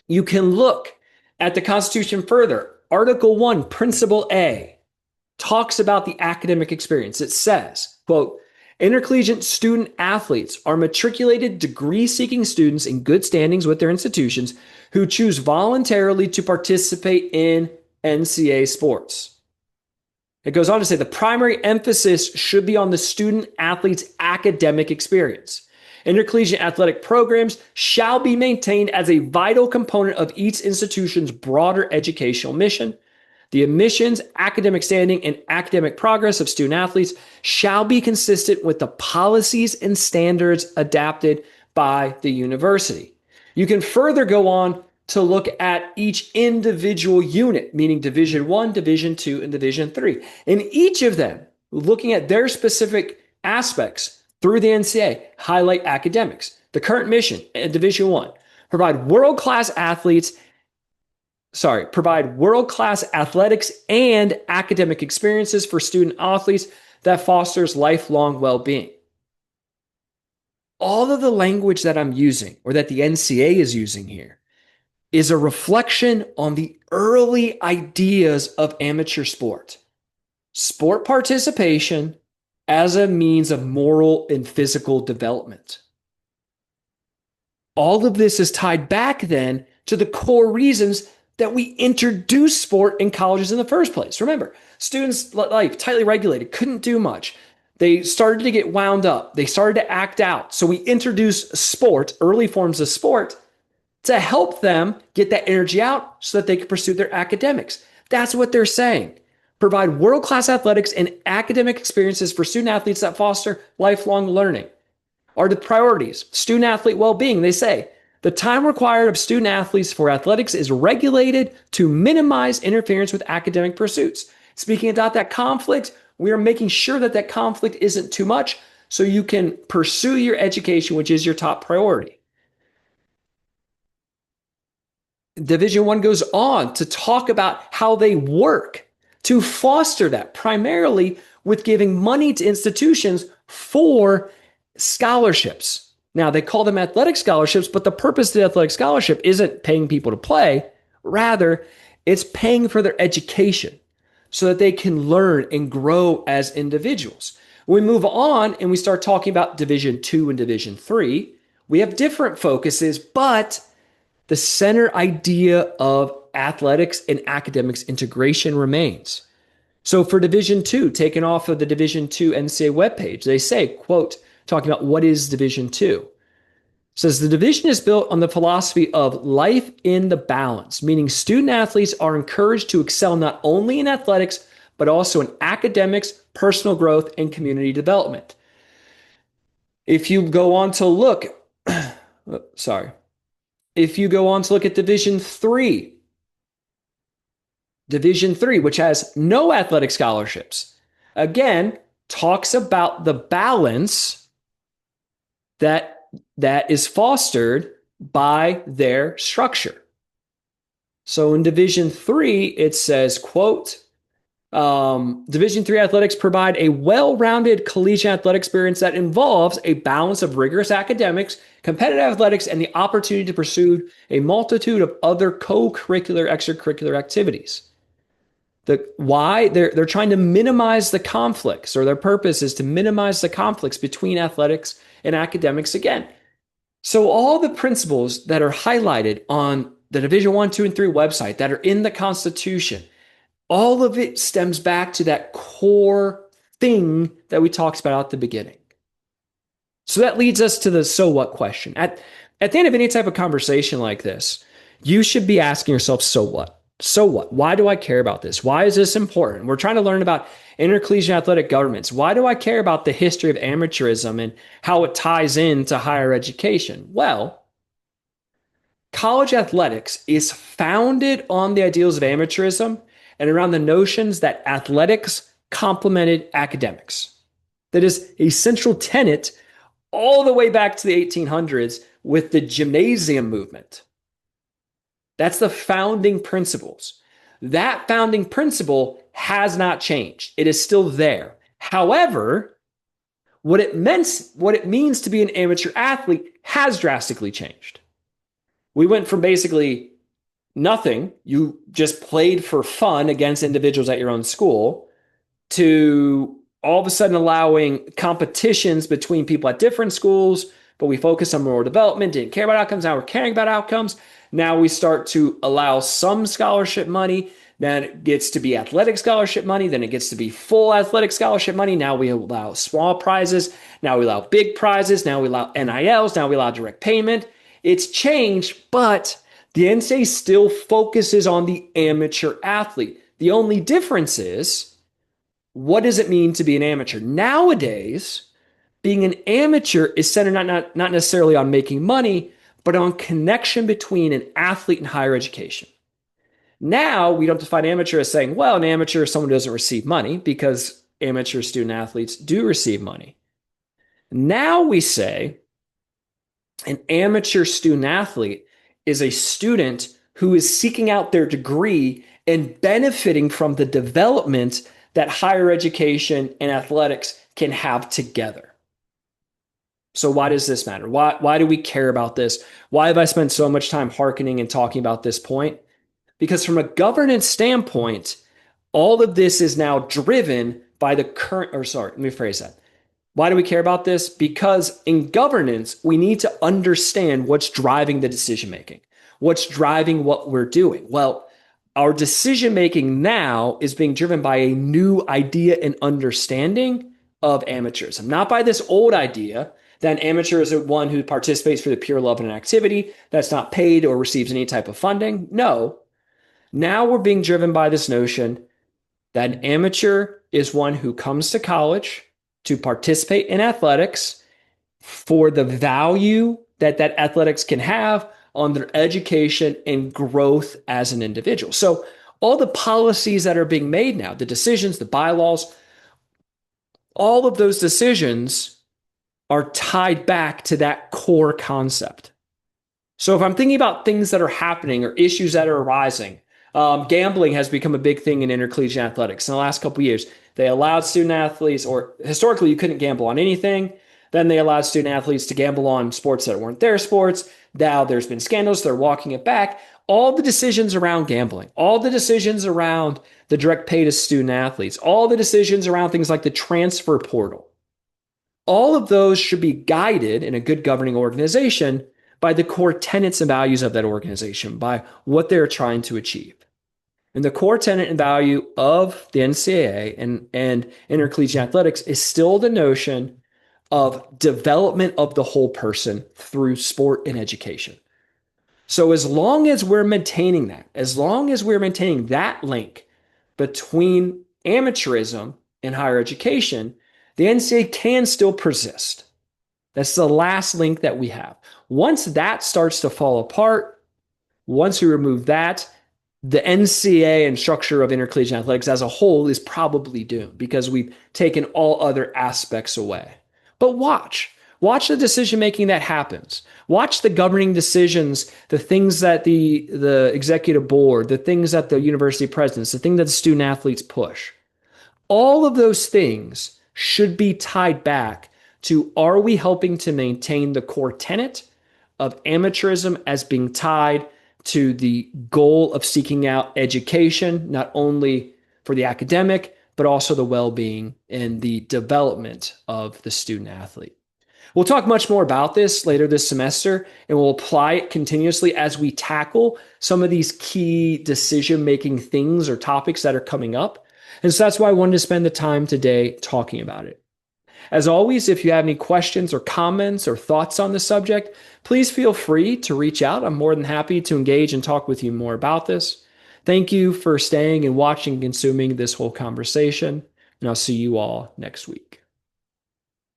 you can look at the Constitution further. Article 1, Principle A, talks about the academic experience. It says, quote, intercollegiate student athletes are matriculated degree-seeking students in good standings with their institutions who choose voluntarily to participate in NCAA sports. It goes on to say the primary emphasis should be on the student athlete's academic experience. Intercollegiate athletic programs shall be maintained as a vital component of each institution's broader educational mission. The admissions, academic standing, and academic progress of student athletes shall be consistent with the policies and standards adapted by the university. You can further go on to look at each individual unit, meaning Division I, Division II, and Division III. And each of them, looking at their specific aspects through the NCAA, highlight academics. The current mission at Division I, provide world-class athletics and academic experiences for student athletes that fosters lifelong well-being. All of the language that I'm using, or that the NCAA is using here, is a reflection on the early ideas of amateur sport. Sport participation as a means of moral and physical development. All of this is tied back then to the core reasons that we introduced sport in colleges in the first place. Remember, students' life, tightly regulated, couldn't do much. They started to get wound up. They started to act out. So we introduced sport, early forms of sport, to help them get that energy out so that they can pursue their academics. That's what they're saying. Provide world-class athletics and academic experiences for student athletes that foster lifelong learning. Are the priorities student athlete well-being? They say the time required of student athletes for athletics is regulated to minimize interference with academic pursuits. Speaking about that conflict, we are making sure that that conflict isn't too much so you can pursue your education, which is your top priority. Division I goes on to talk about how they work to foster that, primarily with giving money to institutions for scholarships. Now, they call them athletic scholarships, but the purpose of the athletic scholarship isn't paying people to play. Rather, it's paying for their education so that they can learn and grow as individuals. When we move on and we start talking about Division II and Division III, We have different focuses, but the center idea of athletics and academics integration remains. So for Division Two, taken off of the Division Two NCAA webpage, they say, quote, talking about what is Division Two. Says the division is built on the philosophy of life in the balance, meaning student athletes are encouraged to excel not only in athletics, but also in academics, personal growth, and community development. If you go on to look, sorry, if you go on to look at Division Three, which has no athletic scholarships, again, talks about the balance that is fostered by their structure. So in Division Three, it says, quote, Division Three athletics provide a well-rounded collegiate athletic experience that involves a balance of rigorous academics, competitive athletics, and the opportunity to pursue a multitude of other co-curricular, extracurricular activities. Why they're trying to minimize the conflicts, or their purpose is to minimize the conflicts between athletics and academics again. So all the principles that are highlighted on the Division 1, 2, and 3 website that are in the Constitution, all of it stems back to that core thing that we talked about at the beginning. So that leads us to the so what question. At the end of any type of conversation like this, you should be asking yourself, so what? So what? Why do I care about this? Why is this important? We're trying to learn about intercollegiate athletic governments. Why do I care about the history of amateurism and how it ties into higher education? Well, college athletics is founded on the ideals of amateurism and around the notions that athletics complemented academics. That is a central tenet all the way back to the 1800s with the gymnasium movement. That's the founding principles. That founding principle has not changed. It is still there. However, what it means to be an amateur athlete has drastically changed. We went from basically nothing, you just played for fun against individuals at your own school, to all of a sudden allowing competitions between people at different schools, but we focus on moral development, didn't care about outcomes, now we're caring about outcomes. Now we start to allow some scholarship money, then it gets to be athletic scholarship money, then it gets to be full athletic scholarship money. Now we allow small prizes, now we allow big prizes, now we allow NILs, now we allow direct payment. It's changed, but the NCAA still focuses on the amateur athlete. The only difference is, what does it mean to be an amateur? Nowadays, being an amateur is centered not necessarily on making money, but on connection between an athlete and higher education. Now, we don't define amateur as saying, well, an amateur is someone who doesn't receive money, because amateur student athletes do receive money. Now we say an amateur student athlete is a student who is seeking out their degree and benefiting from the development that higher education and athletics can have together. So why does this matter? Why do we care about this? Why have I spent so much time hearkening and talking about this point? Because from a governance standpoint, all of this is now driven by the current, or sorry, let me phrase that. Why do we care about this? Because in governance, we need to understand what's driving the decision making, what's driving what we're doing. Well, our decision making now is being driven by a new idea and understanding of amateurism, not by this old idea that an amateur is one who participates for the pure love of an activity that's not paid or receives any type of funding. No. Now we're being driven by this notion that an amateur is one who comes to college to participate in athletics for the value that athletics can have on their education and growth as an individual. So all the policies that are being made now, the decisions, the bylaws, all of those decisions are tied back to that core concept. So if I'm thinking about things that are happening or issues that are arising, gambling has become a big thing in intercollegiate athletics in the last couple of years. They allowed student athletes, or historically you couldn't gamble on anything. Then they allowed student athletes to gamble on sports that weren't their sports. Now there's been scandals. They're walking it back. All the decisions around gambling, all the decisions around the direct pay to student athletes, all the decisions around things like the transfer portal, All of those should be guided in a good governing organization by the core tenets and values of that organization, by what they're trying to achieve. And the core tenet and value of the NCAA and intercollegiate athletics is still the notion of development of the whole person through sport and education. So as long as we're maintaining that, as long as we're maintaining that link between amateurism and higher education, the NCAA can still persist. That's the last link that we have. Once that starts to fall apart, once we remove that, the NCAA and structure of intercollegiate athletics as a whole is probably doomed because we've taken all other aspects away. But watch the decision making that happens. Watch the governing decisions, the things that the executive board, the things that the university presidents, the thing that the student athletes push. All of those things should be tied back to, are we helping to maintain the core tenet of amateurism as being tied to the goal of seeking out education, not only for the academic, but also the well-being and the development of the student athlete. We'll talk much more about this later this semester, and we'll apply it continuously as we tackle some of these key decision-making things or topics that are coming up. And so that's why I wanted to spend the time today talking about it. As always, if you have any questions or comments or thoughts on the subject, please feel free to reach out. I'm more than happy to engage and talk with you more about this. Thank you for staying and watching and consuming this whole conversation, and I'll see you all next week.